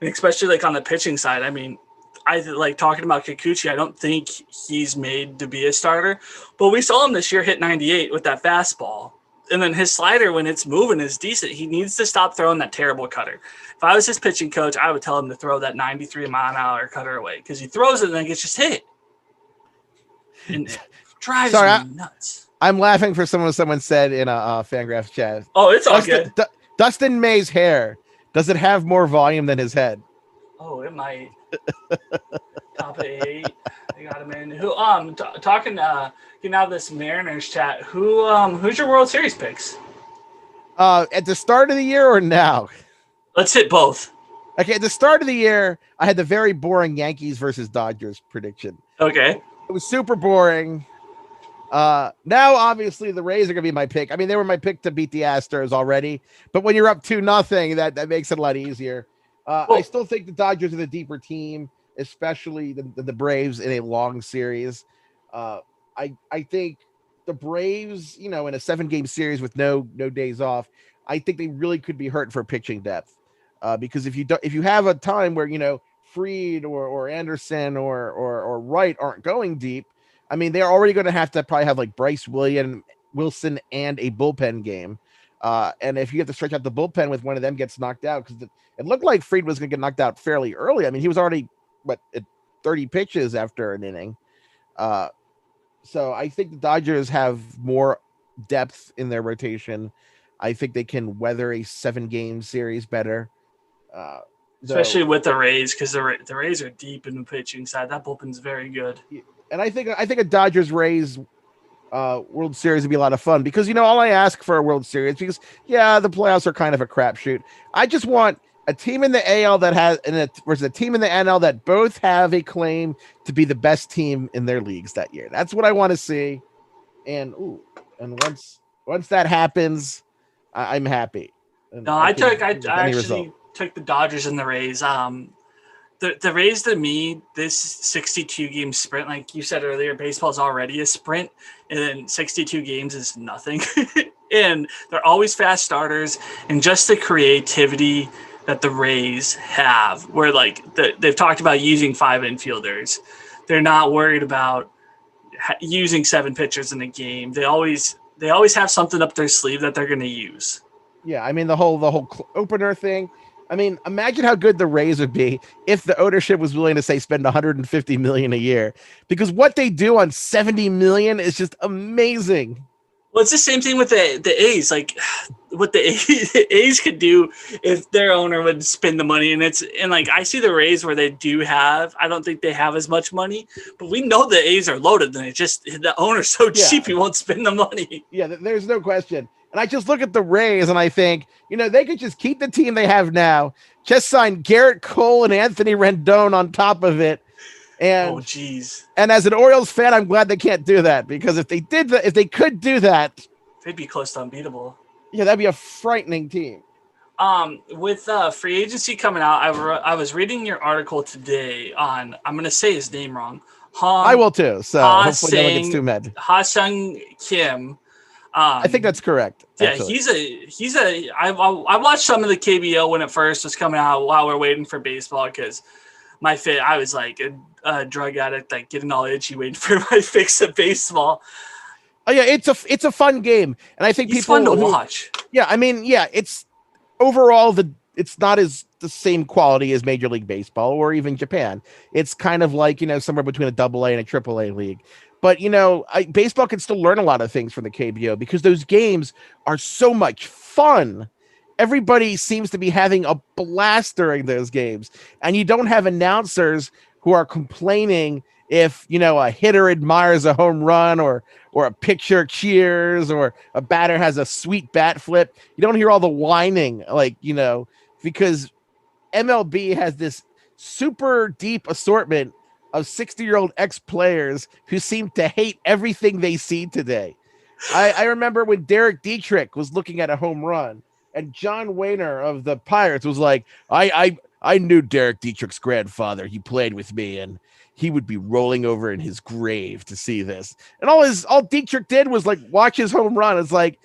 and especially like on the pitching side. I mean, I like talking about Kikuchi. I don't think he's made to be a starter, but we saw him this year hit 98 with that fastball. And then his slider, when it's moving, is decent. He needs to stop throwing that terrible cutter. If I was his pitching coach, I would tell him to throw that 93-mile-an-hour cutter away because he throws it and then gets just hit. And it drives me nuts. I'm laughing for someone said in a Fangraphs chat. Oh, it's all good. Dustin May's hair, does it have more volume than his head? Oh, it might. Top 8. I got him in. Who talking getting out of this Mariners chat, who's your World Series picks? At the start of the year or now? Let's hit both. Okay, at the start of the year, I had the very boring Yankees versus Dodgers prediction. Okay. It was super boring. Now obviously the Rays are gonna be my pick. I mean, they were my pick to beat the Astros already, but when you're up 2-0, that makes it a lot easier. I Well, still think the Dodgers are the deeper team, especially the Braves in a long series. Uh, I think the Braves, in a 7-game series with no days off, I think they really could be hurt for pitching depth. Because if you have a time where Freed or Anderson or Wright aren't going deep, I mean, they're already going to have probably have like Wilson and a bullpen game. And if you have to stretch out the bullpen with one of them gets knocked out, because it looked like Freed was going to get knocked out fairly early. I mean, he was already at 30 pitches after an inning. Uh, so I think the Dodgers have more depth in their rotation. I think they can weather a 7-game series better. Uh, especially though, with the Rays, because the Rays are deep in the pitching side. That bullpen's very good. and I think a Dodgers Rays World Series would be a lot of fun because all I ask for a World Series, because the playoffs are kind of a crapshoot. I just want a team in the AL versus a team in the NL that both have a claim to be the best team in their leagues that year. That's what I want to see. And once that happens, I'm happy. And No, I I can took I, live with I any result. actually took the Dodgers and the Rays. The Rays to me, this 62 game sprint, like you said earlier, baseball's already a sprint, and then 62 games is nothing. And they're always fast starters, and just the creativity that the Rays have, where like they've talked about using 5 infielders. They're not worried about using 7 pitchers in a game. They always have something up their sleeve that they're going to use. Yeah, I mean the whole opener thing. I mean, imagine how good the Rays would be if the ownership was willing to say spend 150 million a year, because what they do on 70 million is just amazing. Well, it's the same thing with the A's. Like what the A's could do if their owner would spend the money, and like I see the Rays where they do have. I don't think they have as much money, but we know the A's are loaded. And it just the owner's so Yeah, cheap he won't spend the money. yeah, there's no question. And I just look at the Rays and I think, they could just keep the team they have now, just sign Garrett Cole and Anthony Rendon on top of it. Oh, And geez, and as an Orioles fan, I'm glad they can't do that, because if they could do that, they'd be close to unbeatable. yeah, that'd be a frightening team. With free agency coming out, I was reading your article today on. I'm gonna say his name wrong. I will too. So hopefully no one gets too mad. Ha Sung Kim. I think that's correct. Yeah, Actually. he's a. I watched some of the KBO when it first was coming out while we're waiting for baseball, because I was like a drug addict, like getting all itchy waiting for my fix of baseball. Oh yeah, it's a fun game, and I think It's people fun to watch. Yeah, I mean, yeah, it's overall it's not as the same quality as Major League Baseball or even Japan. It's kind of like somewhere between a AA and a AAA league. But baseball can still learn a lot of things from the KBO, because those games are so much fun. Everybody seems to be having a blast during those games, and you don't have announcers who are complaining if a hitter admires a home run, or a pitcher cheers, or a batter has a sweet bat flip. You don't hear all the whining, because MLB has this super deep assortment of 60-year-old ex-players who seem to hate everything they see today. I remember when Derek Dietrich was looking at a home run, and John Wayner of the Pirates was like, I knew Derek Dietrich's grandfather. He played with me, and he would be rolling over in his grave to see this. And all Dietrich did was like watch his home run. It's like,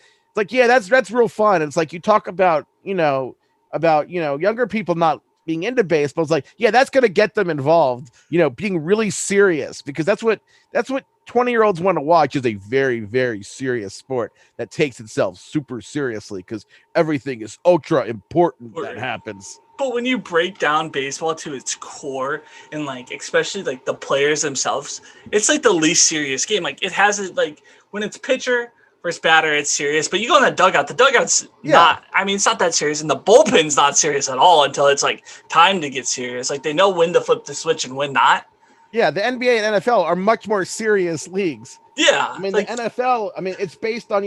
yeah, that's real fun. It's like you talk about younger people not being into baseball. It's like, yeah, that's going to get them involved, being really serious, because that's what 20-year-olds want to watch, is a very, very serious sport that takes itself super seriously, because everything is ultra important that happens. But when you break down baseball to its core, and like especially like the players themselves, it's like the least serious game. Like it has it, like when it's pitcher versus batter, it's serious. But you go in the dugout's not. I mean, it's not that serious, and the bullpen's not serious at all until it's like time to get serious. Like they know when to flip the switch and when not. Yeah, the NBA and NFL are much more serious leagues. Yeah, I mean, the NFL. I mean, it's based on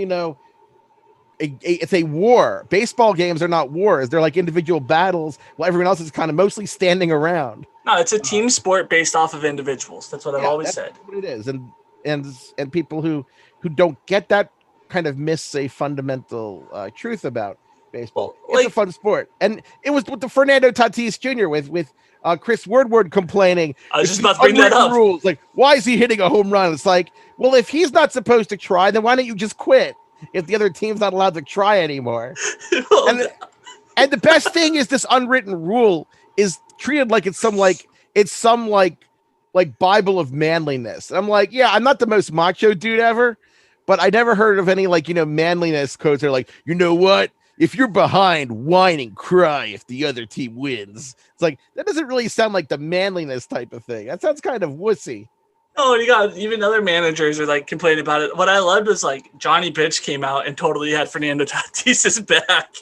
it's a war. Baseball games are not wars; they're like individual battles, while everyone else is kind of mostly standing around. No, it's a team sport based off of individuals. That's what I've always said. What it is, and and people who don't get that kind of miss a fundamental truth about baseball. Well, It's a like fun sport, and it was with the Fernando Tatis Jr. with Chris Woodward complaining. I was It's just the about to bring that unwritten up. rules. Like, why is he hitting a home run? It's like, well, if he's not supposed to try, then why don't you just quit? If the other team's not allowed to try anymore, Well, and and the best thing is this unwritten rule is treated like it's some like Bible of manliness. I'm like, yeah, I'm not the most macho dude ever, but I never heard of any like manliness codes that are like, you know what? If you're behind, whine and cry if the other team wins. It's like that doesn't really sound like the manliness type of thing. That sounds kind of wussy. oh, you got even other managers are like complaining about it. What I loved was like Johnny Bitch came out and totally had Fernando Tatis's back.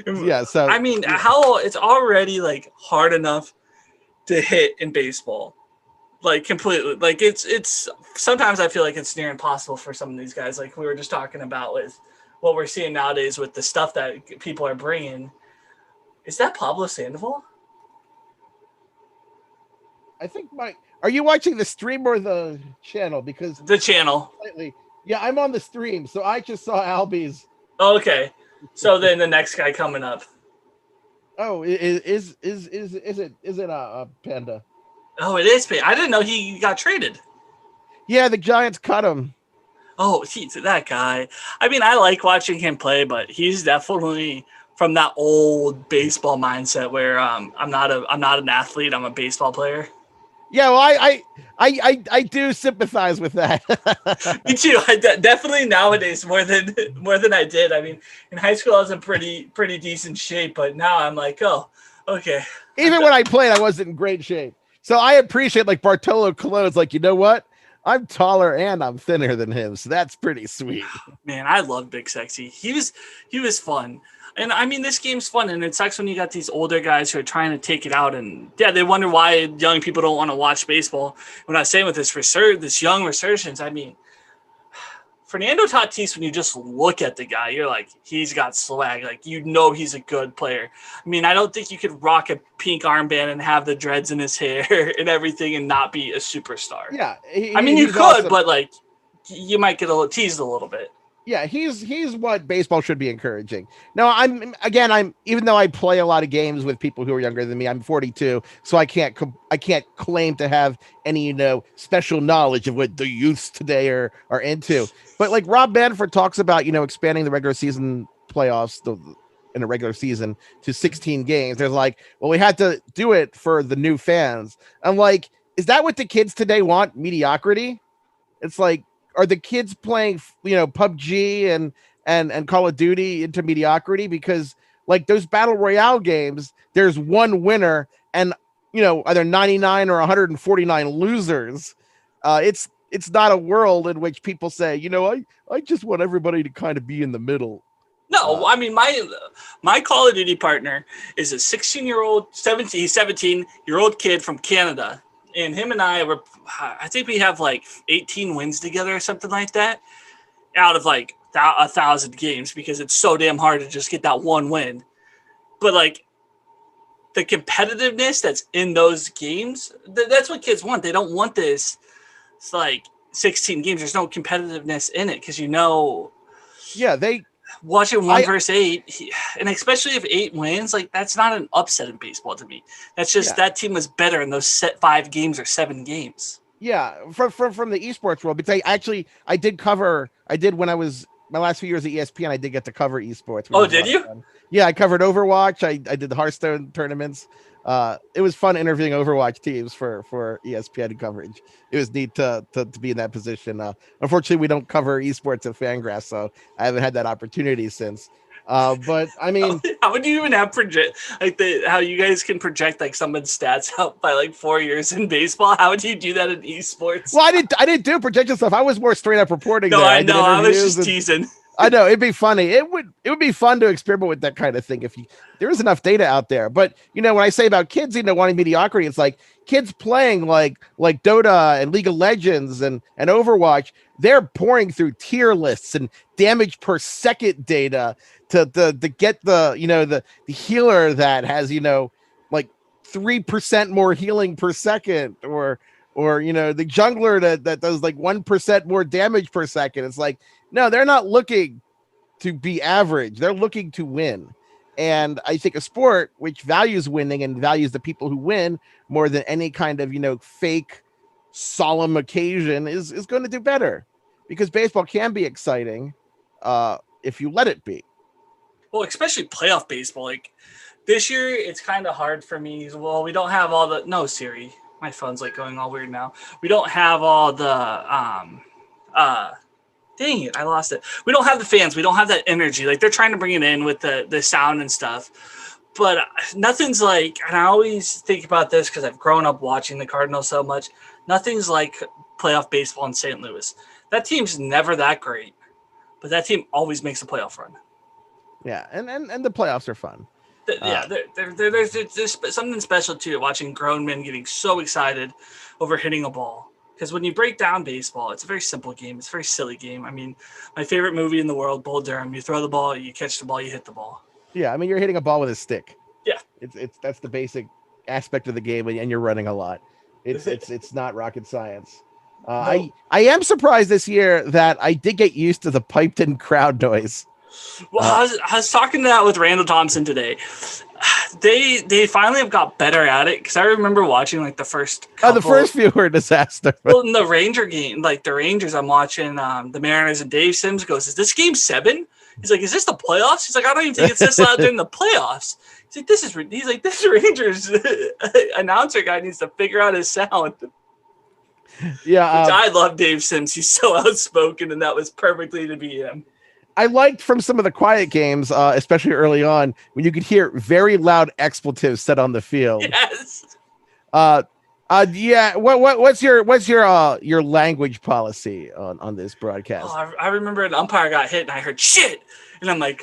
Yeah, so I mean, how it's already like hard enough to hit in baseball, like completely. Like it's sometimes I feel like it's near impossible for some of these guys. Like we were just talking about with what we're seeing nowadays with the stuff that people are bringing. Is that Pablo Sandoval? I think are you watching the stream or the channel? Because The channel. slightly, yeah, I'm on the stream, so I just saw Albie's. Okay, so then the next guy coming up. Oh, is it a Panda? Oh, it is. I didn't know he got traded. Yeah, the Giants cut him. Oh, that guy. I mean, I like watching him play, but he's definitely from that old baseball mindset where I'm not an athlete. I'm a baseball player. Yeah, well, I do sympathize with that. Me too. Definitely nowadays more than I did. I mean, in high school I was in pretty decent shape, but now I'm like, oh, okay. Even when I played, I wasn't in great shape. So I appreciate like Bartolo Colon's like, you know what? I'm taller and I'm thinner than him, so that's pretty sweet. Man, I love Big Sexy. He was fun. And I mean, this game's fun, and it sucks when you got these older guys who are trying to take it out, and yeah, they wonder why young people don't want to watch baseball. When I was saying with this young resurgence, I mean, Fernando Tatis, when you just look at the guy, you're like, he's got swag. Like, you know he's a good player. I mean, I don't think you could rock a pink armband and have the dreads in his hair and everything and not be a superstar. Yeah. I mean, you could, awesome. But, like, you might get teased a little bit. Yeah, he's what baseball should be encouraging. Now, I'm even though I play a lot of games with people who are younger than me, I'm 42, so I can't claim to have any special knowledge of what the youths today are into. But like Rob Manfred talks about, expanding the regular season playoffs in a regular season to 16 games. There's like, well, we had to do it for the new fans. I'm like, is that what the kids today want? Mediocrity? It's like, are the kids playing, PUBG and Call of Duty into mediocrity? Because like those battle royale games, there's one winner and either 99 or 149 losers. It's not a world in which people say, I just want everybody to kind of be in the middle. No, I mean my Call of Duty partner is a 17-year-old kid from Canada. And him and I think we have like 18 wins together or something like that out of like 1,000 games because it's so damn hard to just get that one win. But like the competitiveness that's in those games, that's what kids want. They don't want this. It's like 16 games. There's no competitiveness in it because yeah, they watching 1 versus 8, and especially if 8 wins, like that's not an upset in baseball to me. That's just that team was better in those set 5 games or 7 games. Yeah, from the esports world, because I did when I was my last few years at ESPN, I did get to cover esports. Oh, did you? Yeah, I covered Overwatch. I did the Hearthstone tournaments. It was fun interviewing Overwatch teams for ESPN coverage. It was neat to be in that position. Unfortunately, we don't cover esports at Fangraphs, so I haven't had that opportunity since. But I mean, how would you even have how you guys can project like someone's stats out by like 4 years in baseball? How would you do that in esports? Well, I didn't do projection stuff. I was more straight up reporting. No, there. I know. I was just teasing. I know it'd be funny. It would be fun to experiment with that kind of thing if there is enough data out there. But when I say about kids, wanting mediocrity, it's like kids playing like Dota and League of Legends and Overwatch. They're pouring through tier lists and damage per second data to get the healer that has like 3% more healing per second or or the jungler that does like 1% more damage per second. It's like, no, they're not looking to be average. They're looking to win. And I think a sport which values winning and values the people who win more than any kind of, fake solemn occasion is going to do better, because baseball can be exciting if you let it be. Well, especially playoff baseball. Like this year, it's kind of hard for me. Well, we don't have all the no Siri. My phone's like going all weird now. We don't have all the dang it, I lost it. We don't have the fans. We don't have that energy. Like they're trying to bring it in with the sound and stuff. But nothing's like, and I always think about this because I've grown up watching the Cardinals so much. Nothing's like playoff baseball in St. Louis. That team's never that great, but that team always makes a playoff run. Yeah, and the playoffs are fun. Yeah, there's something special too, watching grown men getting so excited over hitting a ball. Because when you break down baseball, it's a very simple game. It's a very silly game. I mean, my favorite movie in the world, Bull Durham. You throw the ball, you catch the ball, you hit the ball. Yeah, I mean, you're hitting a ball with a stick. Yeah, it's that's the basic aspect of the game, and you're running a lot. It's not rocket science. I am surprised this year that I did get used to the piped-in crowd noise. Well, I was talking to that with Randall Thompson today. They finally have got better at it, because I remember watching like the first few were a disaster. Well, in the Ranger game, like the Rangers, I'm watching the Mariners, and Dave Sims goes, "Is this game 7?" He's like, "Is this the playoffs?" He's like, "I don't even think it's this loud during the playoffs." He's like, "This Rangers announcer guy needs to figure out his sound." Yeah, I love Dave Sims. He's so outspoken, and that was perfectly to be him. I liked from some of the quiet games, especially early on, when you could hear very loud expletives said on the field. Yes. Yeah. What's your language policy on this broadcast? Oh, I remember an umpire got hit, and I heard shit, and I'm like,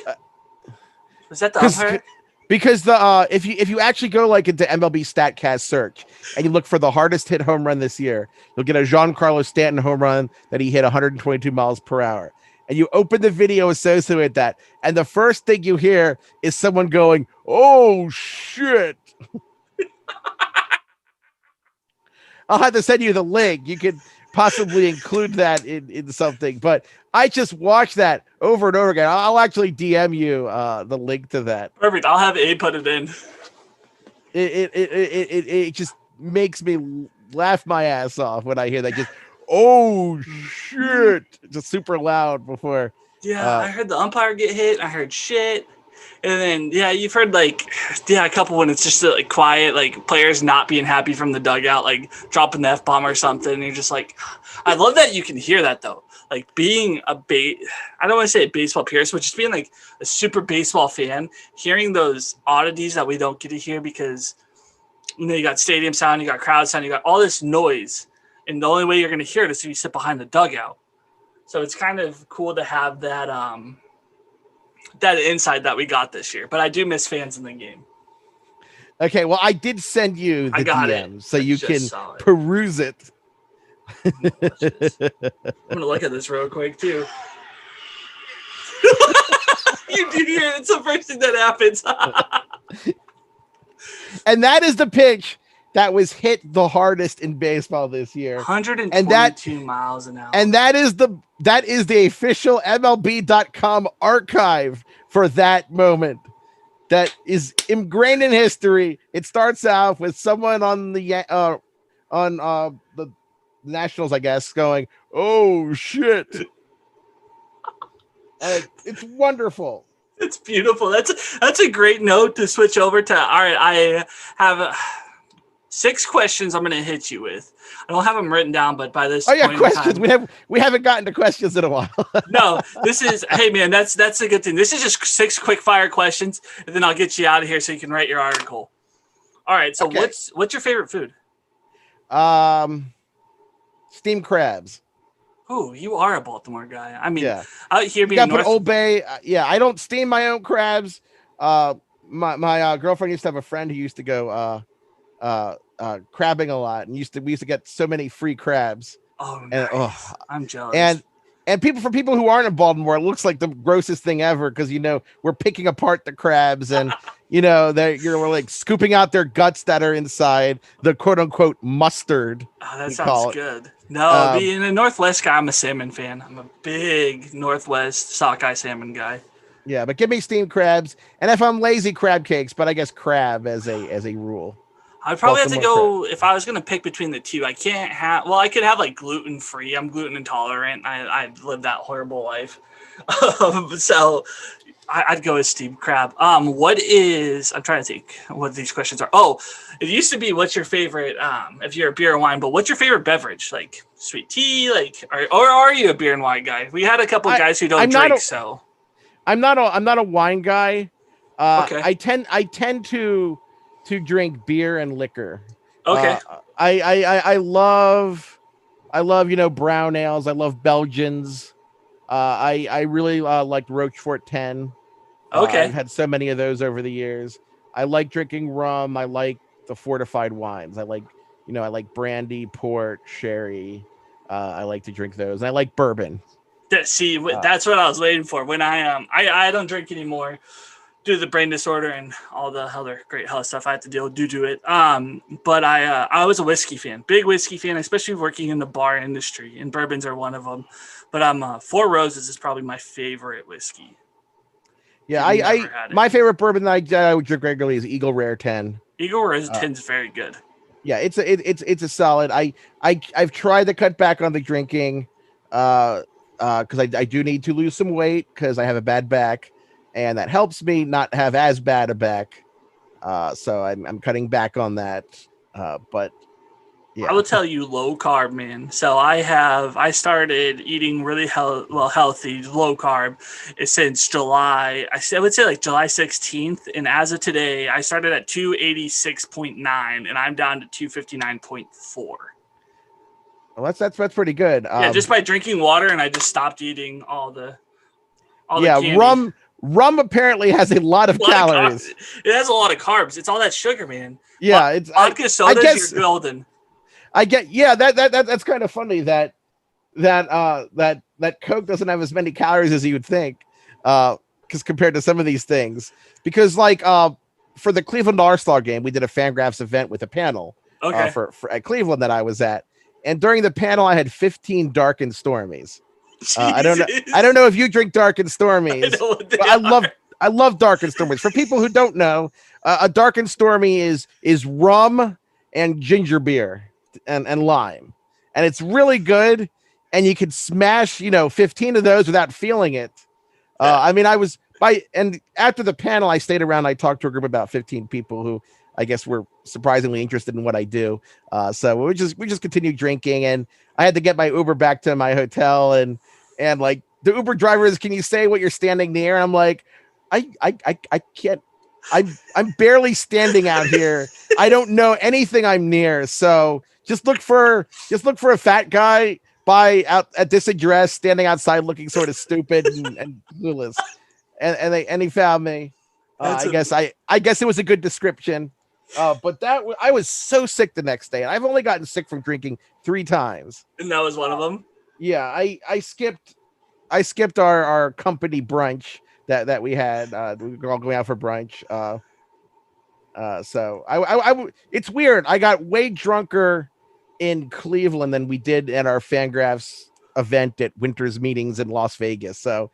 "Was that the umpire?" Because if you actually go like into MLB Statcast search and you look for the hardest hit home run this year, you'll get a Giancarlo Stanton home run that he hit 122 miles per hour. And you open the video associated with that, and the first thing you hear is someone going, "Oh shit." I'll have to send you the link. You could possibly include that in something, but I just watched that over and over again. I'll actually DM you the link to that. Perfect. I'll have Abe put it in. It just makes me laugh my ass off when I hear that. Just, "Oh shit," just super loud before. Yeah, I heard the umpire get hit. I heard shit. And then, you've heard a couple when it's just like quiet, like players not being happy from the dugout, like dropping the F-bomb or something. And you're just like, I love that you can hear that though. Like being I don't want to say a baseball purist, but just being like a super baseball fan, hearing those oddities that we don't get to hear because, you got stadium sound, you got crowd sound, you got all this noise. And the only way you're going to hear it is if you sit behind the dugout. So it's kind of cool to have that that insight that we got this year. But I do miss fans in the game. Okay, well, I did send you the DM, so you can peruse it. I'm going to look at this real quick, too. You do hear it. It's the first thing that happens. And that is the pitch that was hit the hardest in baseball this year. 122 miles an hour. And that is the official MLB.com archive for that moment. That is ingrained in history. It starts out with someone on the Nationals, I guess, going, "Oh shit." It's wonderful. It's beautiful. That's a great note to switch over to. All right, I have 6 questions I'm going to hit you with. I don't have them written down, but by this point questions. We haven't gotten to questions in a while. No, this is, hey man, that's a good thing. This is just 6 quick fire questions, and then I'll get you out of here so you can write your article. All right. So okay. What's your favorite food? Steamed crabs. Oh, you are a Baltimore guy. I mean, out here being North Old Bay. I don't steam my own crabs. My girlfriend used to have a friend who used to go crabbing a lot, and we used to get so many free crabs. Oh, nice. I'm jealous. And And for people who aren't in Baltimore, it looks like the grossest thing ever because we're picking apart the crabs and we're like scooping out their guts that are inside the quote unquote mustard. Oh, that We sounds call it. good. No, Uh, being a Northwest guy, I'm a salmon fan. I'm a big Northwest sockeye salmon guy. yeah, but give me steamed crabs, and if I'm lazy, crab cakes. But I guess crab as a rule. I'd probably have to Baltimore crab. go if I was gonna pick between the two. I can't have. Well, I could have like gluten free. I'm gluten intolerant. I lived that horrible life, so I'd go with steamed crab. What is? I'm trying to think what these questions are. Oh, it used to be what's your favorite? If you're a beer and wine, but what's your favorite beverage? Like sweet tea, like or are you a beer and wine guy? We had a couple of I guys who don't I'm not drink, a so I'm not a wine guy. okay, I tend to drink beer and liquor. okay, Uh, I love brown ales. I love Belgians. I really like Rochefort 10. I've okay. had so many of those over the years. I like drinking rum. I like the fortified wines. I like brandy, port, sherry. I like to drink those. And I like bourbon. See, Uh, that's what I was waiting for. When I don't drink anymore due to the brain disorder and all the other great health stuff I had to deal due to it. But I was a whiskey fan, big whiskey fan, especially working in the bar industry, and bourbons are one of them. But Four Roses is probably my favorite whiskey. If yeah, you've I, never I had it, my favorite bourbon that I would drink regularly is Eagle Rare 10. Eagle Rose Uh, 10 is very good. yeah, it's a solid. I've tried to cut back on the drinking, uh, because I do need to lose some weight because I have a bad back, and that helps me not have as bad a back. So I'm cutting back on that. But I yeah, would tell you low carb, man. So I started eating really healthy, low carb since July. I would say like July 16th, and as of today, I started at 286.9, and I'm down to 259.4. well, that's pretty good. Yeah, just by drinking water, and I just stopped eating all the Yeah, candy. rum apparently has a lot of A lot of carbs. calories. It has a lot of carbs. It's all that sugar, man. Yeah, it's Vodka I sodas, you're guess golden. I get yeah that's kind of funny that Coke doesn't have as many calories as you would think, because compared to some of these things, because like for the Cleveland All-Star game, we did a Fangraphs event with a panel Okay. for at Cleveland that I was at, and during the panel I had 15 dark and stormies. I don't know if you drink dark and I stormies, know what they but are. I love dark and stormies. For people who don't know, a dark and stormy is rum and ginger beer and lime, and it's really good. And you could smash 15 of those without feeling it. Yeah. I mean, I was by and after the panel, I stayed around. I talked to a group of about 15 people who I guess were surprisingly interested in what I do. So we just continued drinking, and I had to get my Uber back to my hotel, and like the Uber driver is, can you say what you're standing near? And I'm like, I can't. I'm barely standing out here. I don't know anything I'm near. So just look for a fat guy by out at this address, standing outside looking sort of stupid and clueless. And he found me. That's I a, guess I guess it was a good description. But I was so sick the next day, and I've only gotten sick from drinking 3 times. and that was one of them. Yeah, I skipped our company brunch that we had. We were all going out for brunch. So it's weird. I got way drunker in Cleveland than we did at our Fangraphs event at Winter's meetings in Las Vegas. So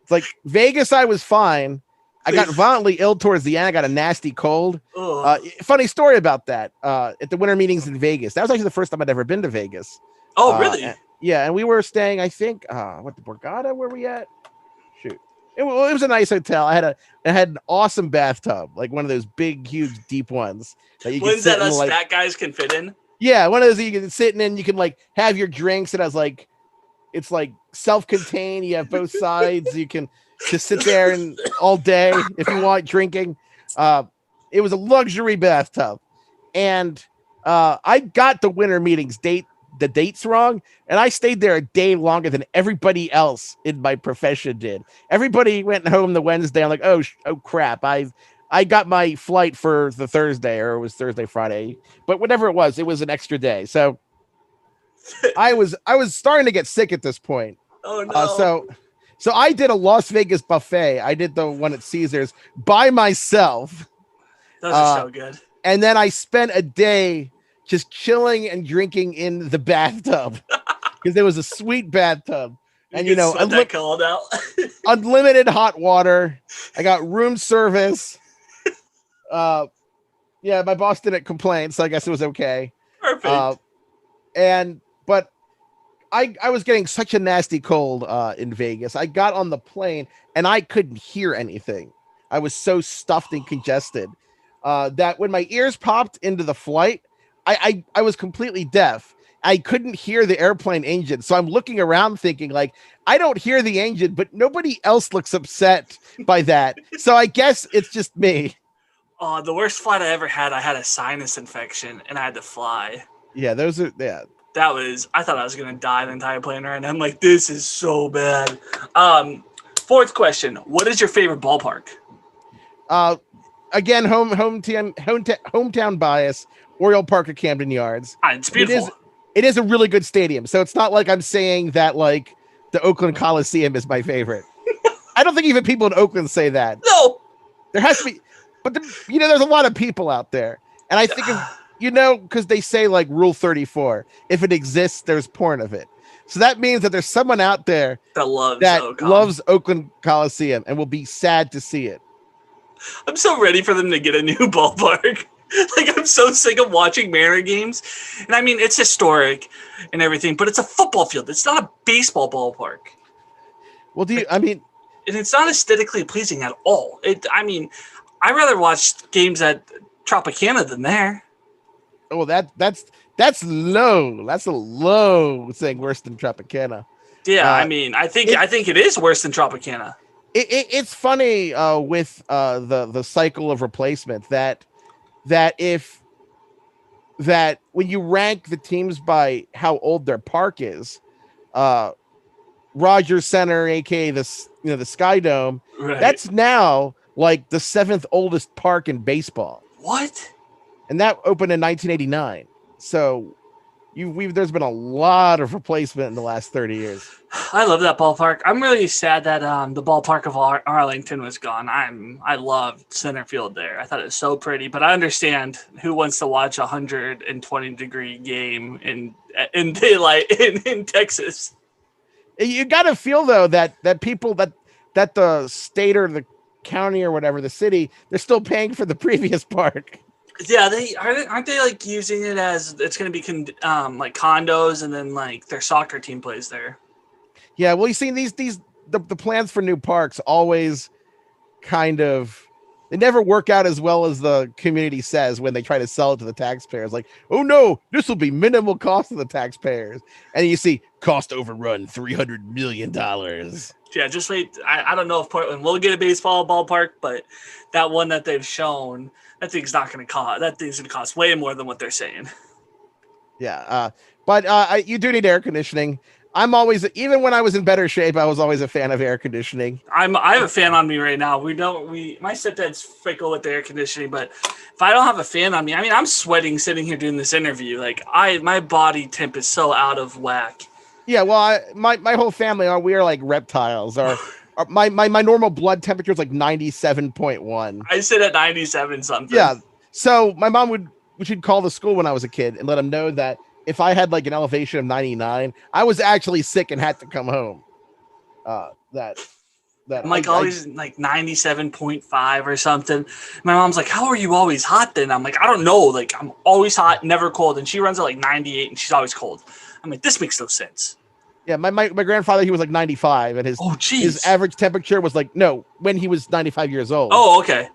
it's like Vegas, I was fine. I got violently ill towards the end. I got a nasty cold. Oh, Funny story about that. At the winter meetings in Vegas, that was actually the first time I'd ever been to Vegas. oh, really? Yeah, and we were staying, I think, what the Borgata? Where we at? Shoot, it was a nice hotel. It had an awesome bathtub, like one of those big, huge, deep ones that you can Ones sit that in. us Like, fat guys can fit in. yeah, one of those that you can sit in. You can like have your drinks. It has like it's like self-contained. You have both sides. You can just sit there and all day if you want drinking. It was a luxury bathtub, and I got the winter meetings the dates wrong, and I stayed there a day longer than everybody else in my profession did. Everybody went home the Wednesday. I'm like, oh crap, I got my flight for the Thursday, or it was Thursday, Friday, but whatever it was an extra day. So I was starting to get sick at this point. Oh Uh, no. so so I did a Las Vegas buffet. I did the one at Caesars by myself. Those are Uh, so good. and then I spent a day just chilling and drinking in the bathtub because there was a sweet bathtub. You And can sweat that cold out. unlimited hot water. I got room service. Uh, yeah, my boss didn't complain, so I guess it was okay. Uh, Perfect. and but I was getting such a nasty cold in Vegas. I got on the plane and I couldn't hear anything. I was so stuffed and congested that when my ears popped into the flight, I was completely deaf. I couldn't hear the airplane engine. So I'm looking around thinking, like, I don't hear the engine, but nobody else looks upset by that. So I guess it's just me. The worst flight I ever had, I had a sinus infection and I had to fly. Yeah, those are, yeah. I thought I was going to die the entire plane ride. And I'm like, this is so bad. Fourth question. What is your favorite ballpark? Again, hometown bias. Oriole Park at Camden Yards. It's beautiful. It is a really good stadium. So it's not like I'm saying that like the Oakland Coliseum is my favorite. I don't think even people in Oakland say that. No. There has to be, but there's a lot of people out there, and I think because they say like Rule 34. If it exists, there's porn of it. So that means that there's someone out there that loves Oakland Coliseum and will be sad to see it. I'm so ready for them to get a new ballpark. Like, I'm so sick of watching Mariner games. And I mean, it's historic and everything, but it's a football field. It's not a baseball ballpark. Well, and it's not aesthetically pleasing at all. I'd rather watch games at Tropicana than there. Oh, that's low. That's a low saying worse than Tropicana. Yeah, I think it is worse than Tropicana. It's funny with the cycle of replacement that when you rank the teams by how old their park is, Rogers Center, aka the Sky Dome, right. That's now like the 7th oldest park in baseball. What? And that opened in 1989. So there's been a lot of replacement in the last 30 years. I love that ballpark. I'm really sad that the ballpark of Arlington was gone. I loved center field there. I thought it was so pretty, but I understand who wants to watch a 120-degree game in daylight in Texas. You got to feel though that people that the state or the county or whatever, the city, they're still paying for the previous park. Yeah, aren't they like using it as it's going to be like condos, and then like their soccer team plays there. Yeah, well, you see the plans for new parks always kind of, they never work out as well as the community says when they try to sell it to the taxpayers. Like, oh no, this will be minimal cost to the taxpayers, and you see cost overrun $300 million. Yeah, just wait. I don't know if Portland will get a baseball ballpark, but that one that they've shown, that thing's not going to cost. That thing's going to cost way more than what they're saying. Yeah, but you do need air conditioning. I'm always, even when I was in better shape, I was always a fan of air conditioning. I have a fan on me right now. My stepdad's fickle with the air conditioning, but if I don't have a fan on me, I mean, I'm sweating sitting here doing this interview. Like my body temp is so out of whack. Yeah, well, my whole family we are like reptiles. My normal blood temperature is like 97.1. I sit at 97 something. Yeah, so my mom she'd call the school when I was a kid and let them know that if I had like an elevation of 99, I was actually sick and had to come home. That I'm like always like 97.5 or something. My mom's like, "How are you always hot then?" I'm like, "I don't know. Like I'm always hot, never cold." And she runs at like 98 and she's always cold. I'm like, this makes no sense. Yeah, my grandfather, he was like 95 and his average temperature was like, no, when he was 95 years old. Oh, okay.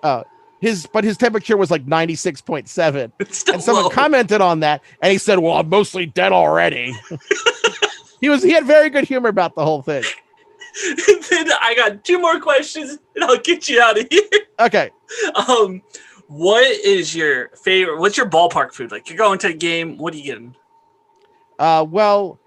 His temperature was like 96.7. And someone low. commented on that and he said, "Well, I'm mostly dead already." He had very good humor about the whole thing. Then I got 2 more questions and I'll get you out of here. Okay. What's your ballpark food? Like, you're going to a game, what are you getting? Well,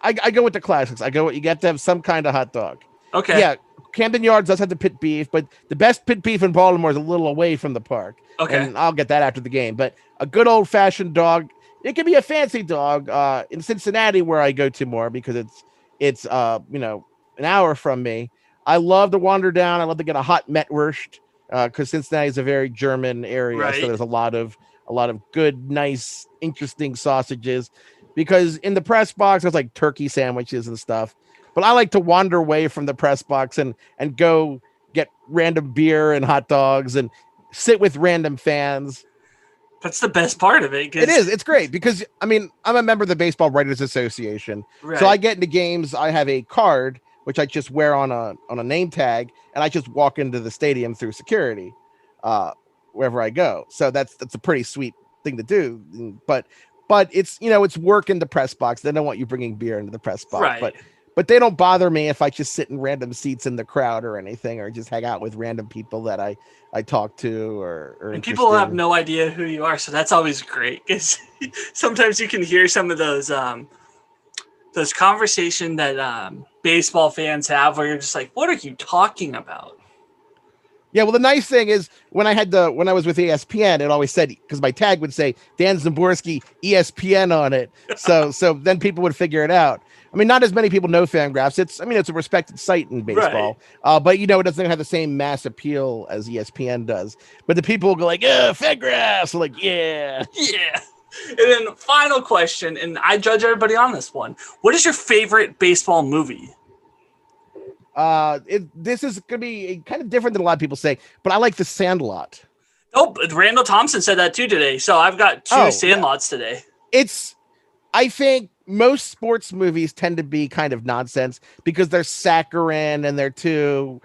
I go with the classics. You get to have some kind of hot dog. Okay. Yeah, Camden Yards does have the pit beef, but the best pit beef in Baltimore is a little away from the park. Okay. And I'll get that after the game. But a good old-fashioned dog, it can be a fancy dog. In Cincinnati, where I go to more because it's an hour from me. I love to wander down. I love to get a hot Metwurst because Cincinnati is a very German area, so Right. there's a lot of good, nice, interesting sausages. Because in the press box, there's like turkey sandwiches and stuff. But I like to wander away from the press box and go get random beer and hot dogs and sit with random fans. That's the best part of it. It is. It's great because I'm a member of the Baseball Writers Association, so I Right. get into games. I have a card which I just wear on a name tag, and I just walk into the stadium through security, uh, wherever I go. So that's a pretty sweet thing to do. But it's work in the press box. They don't want you bringing beer into the press box, Right. but they don't bother me if I just sit in random seats in the crowd or anything, or just hang out with random people that I talk to or And people have interested. no idea who you are, so that's always great. Because sometimes you can hear some of those conversation that baseball fans have, where you're just like, "What are you talking about?" Yeah, well, the nice thing is when I was with ESPN, it always said, because my tag would say Dan Szymbroki ESPN on it, so then people would figure it out. I mean, not as many people know Fangraphs. It's a respected site in Right. baseball, but it doesn't have the same mass appeal as ESPN does. But the people go like, "Yeah, Fangraphs," like, yeah. Yeah. And then final question, and I judge everybody on this one. What is your favorite baseball movie? This is gonna be kind of different than a lot of people say, but I like The Sandlot. Oh, Randall Thompson said that too today. So I've got two Oh, yeah. Sandlots today. It's I think most sports movies tend to be kind of nonsense because they're saccharine and they're too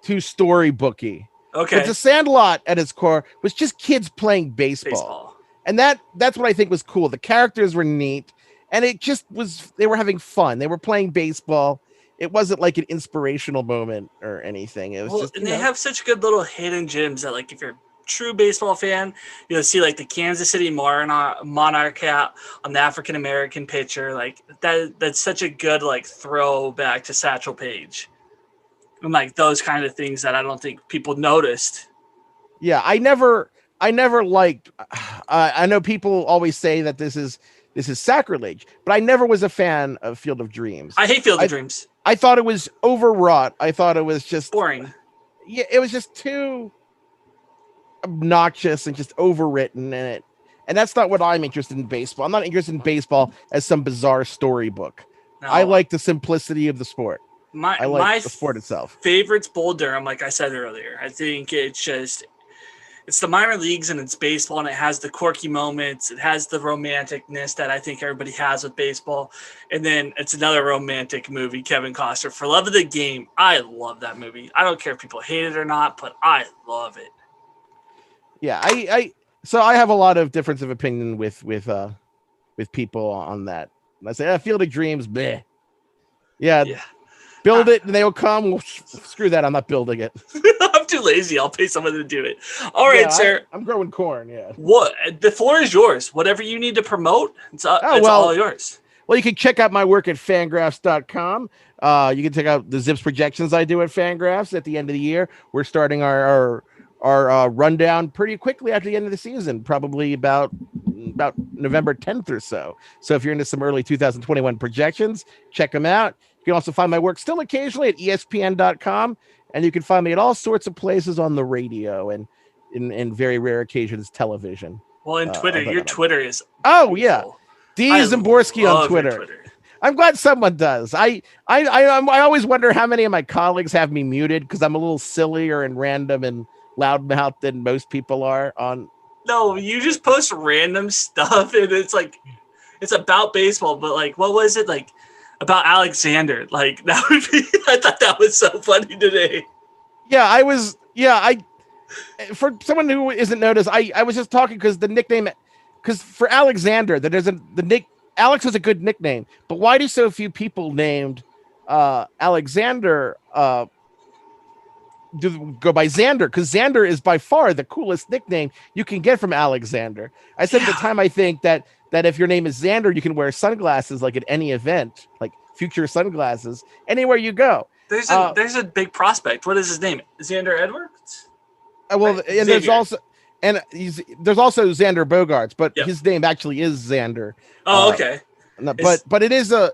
storybooky. But Okay. The Sandlot at its core was just kids playing baseball. Baseball. And that's what I think was cool. The characters were neat and it just was they were having fun. They were playing baseball. It wasn't like an inspirational moment or anything. It was Well, just, and they have such good little hidden gems that, like, if you're a true baseball fan, you'll see like the Kansas City Monarch hat on the African American pitcher. Like that's such a good like throwback to Satchel Paige, and like those kind of things that I don't think people noticed. yeah, I never liked I know people always say that this is sacrilege, but I never was a fan of Field of Dreams. I hate Field of I Dreams. I thought it was overwrought. I thought it was just Boring. yeah, it was just too obnoxious and just overwritten and that's not what I'm interested in baseball. I'm not interested in baseball as some bizarre storybook. I No, like the simplicity of the sport. my I like my the sport itself. favorite's Bull Durham. Like I said earlier, I think it's the minor leagues and it's baseball, and it has the quirky moments. It has the romanticness that I think everybody has with baseball. And then it's another romantic movie, Kevin Costner, For Love of the Game. I love that movie. I don't care if people hate it or not, but I love it. Yeah, so I have a lot of difference of opinion with people on that. I say, Field of Dreams, bleh. Yeah, Yeah. build it and they'll come. Well, screw that. I'm not building it. I'm too lazy. I'll pay someone to do it. All right, Yeah, sir. I'm growing corn. Yeah. What the floor is yours. Whatever you need to promote, it's all yours. Well, you can check out my work at fangraphs.com. You can check out the Zips projections I do at Fangraphs at the end of the year. We're starting our rundown pretty quickly after the end of the season, probably about November 10th or so. So if you're into some early 2021 projections, check them out. You can also find my work still occasionally at espn.com, and you can find me at all sorts of places on the radio and in very rare occasions television. Well, in Twitter, your Twitter is oh yeah, beautiful. D I Szymbroki on love your Twitter. I'm glad someone does. I always wonder how many of my colleagues have me muted because I'm a little sillier and random and loudmouth than most people are on. No, you just post random stuff, and it's like it's about baseball, but like, what was it like about Alexander? Like that would be. I thought that was so funny today. Yeah, I was. Yeah, for someone who isn't noticed, I was just talking because the nickname, because for Alexander, Alex is a good nickname, but why do so few people named Alexander go by Xander? Because Xander is by far the coolest nickname you can get from Alexander. I said at the time, I think that if your name is Xander, you can wear sunglasses like at any event, like future sunglasses, anywhere you go. There's a big prospect. What is his name? Xander Edwards? Well, and there's also Xander Bogaerts, but his name actually is Xander. Oh, okay. But it is a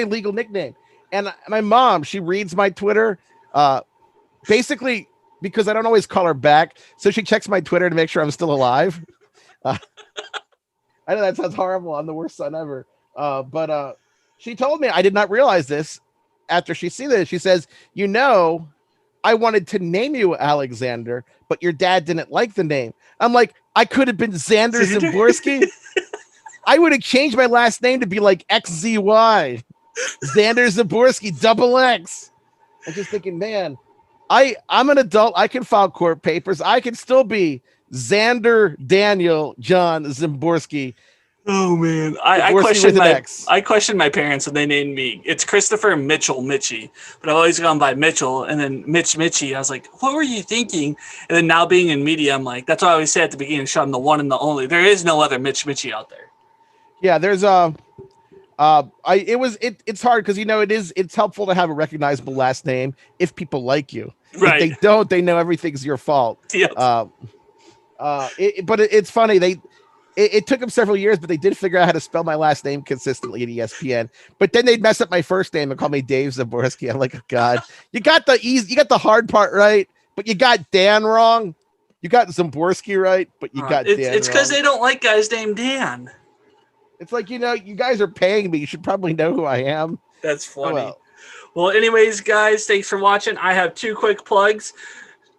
legal nickname. And my mom, she reads my Twitter, basically because I don't always call her back, so she checks my Twitter to make sure I'm still alive. Uh, I know that sounds horrible. I'm the worst son ever. But she told me, I did not realize this after she see this. She says, I wanted to name you Alexander, but your dad didn't like the name. I'm like, I could have been Xander Zimborski. I would have changed my last name to be like XZY. Xander Zaborski, double X. I'm just thinking, man, I'm an adult. I can file court papers. I can still be Xander Daniel John Zimborski. Oh man, I questioned my parents when they named me. It's Christopher Mitchell Mitchie, but I've always gone by Mitchell, and then Mitch Mitchie. I was like, what were you thinking? And then now being in media, I'm like, that's what I always say at the beginning. I'm the one and the only. There is no other Mitch Mitchie out there. Yeah, there's it's hard because it's helpful to have a recognizable last name if people like you. Right. If they don't, they know everything's your fault. Yep. But it's funny. It took them several years, but they did figure out how to spell my last name consistently at ESPN. But then they'd mess up my first name and call me Dave Zaborski. I'm like, oh, God, you got the hard part right, but you got Dan wrong. You got Zaborski right, but you got Dan wrong. It's because they don't like guys named Dan. It's like, you guys are paying me. You should probably know who I am. That's funny. Oh, well, anyways, guys, thanks for watching. I have 2 quick plugs.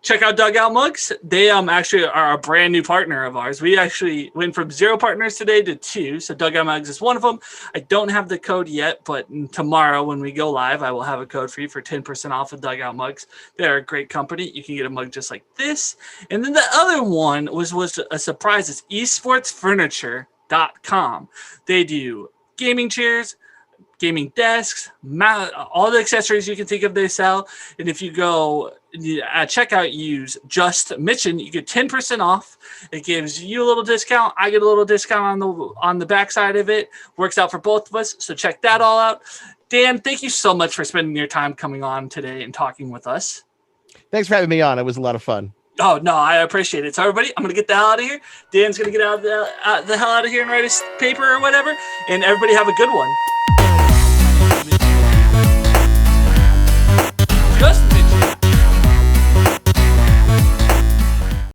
Check out Dugout Mugs. They actually are a brand new partner of ours. We actually went from 0 partners today to 2. So Dugout Mugs is one of them. I don't have the code yet, but tomorrow when we go live, I will have a code for you for 10% off of Dugout Mugs. They're a great company. You can get a mug just like this. And then the other one was a surprise. It's esportsfurniture.com. They do gaming chairs, gaming desks, all the accessories you can think of they sell. And if you go at checkout, use just Mitchin, you get 10% off. It gives you a little discount. I get a little discount on the backside of it. Works out for both of us. So check that all out. Dan, thank you so much for spending your time coming on today and talking with us. Thanks for having me on. It was a lot of fun. Oh, no, I appreciate it. So, everybody, I'm going to get the hell out of here. Dan's going to get the hell out of here and write his paper or whatever. And everybody have a good one.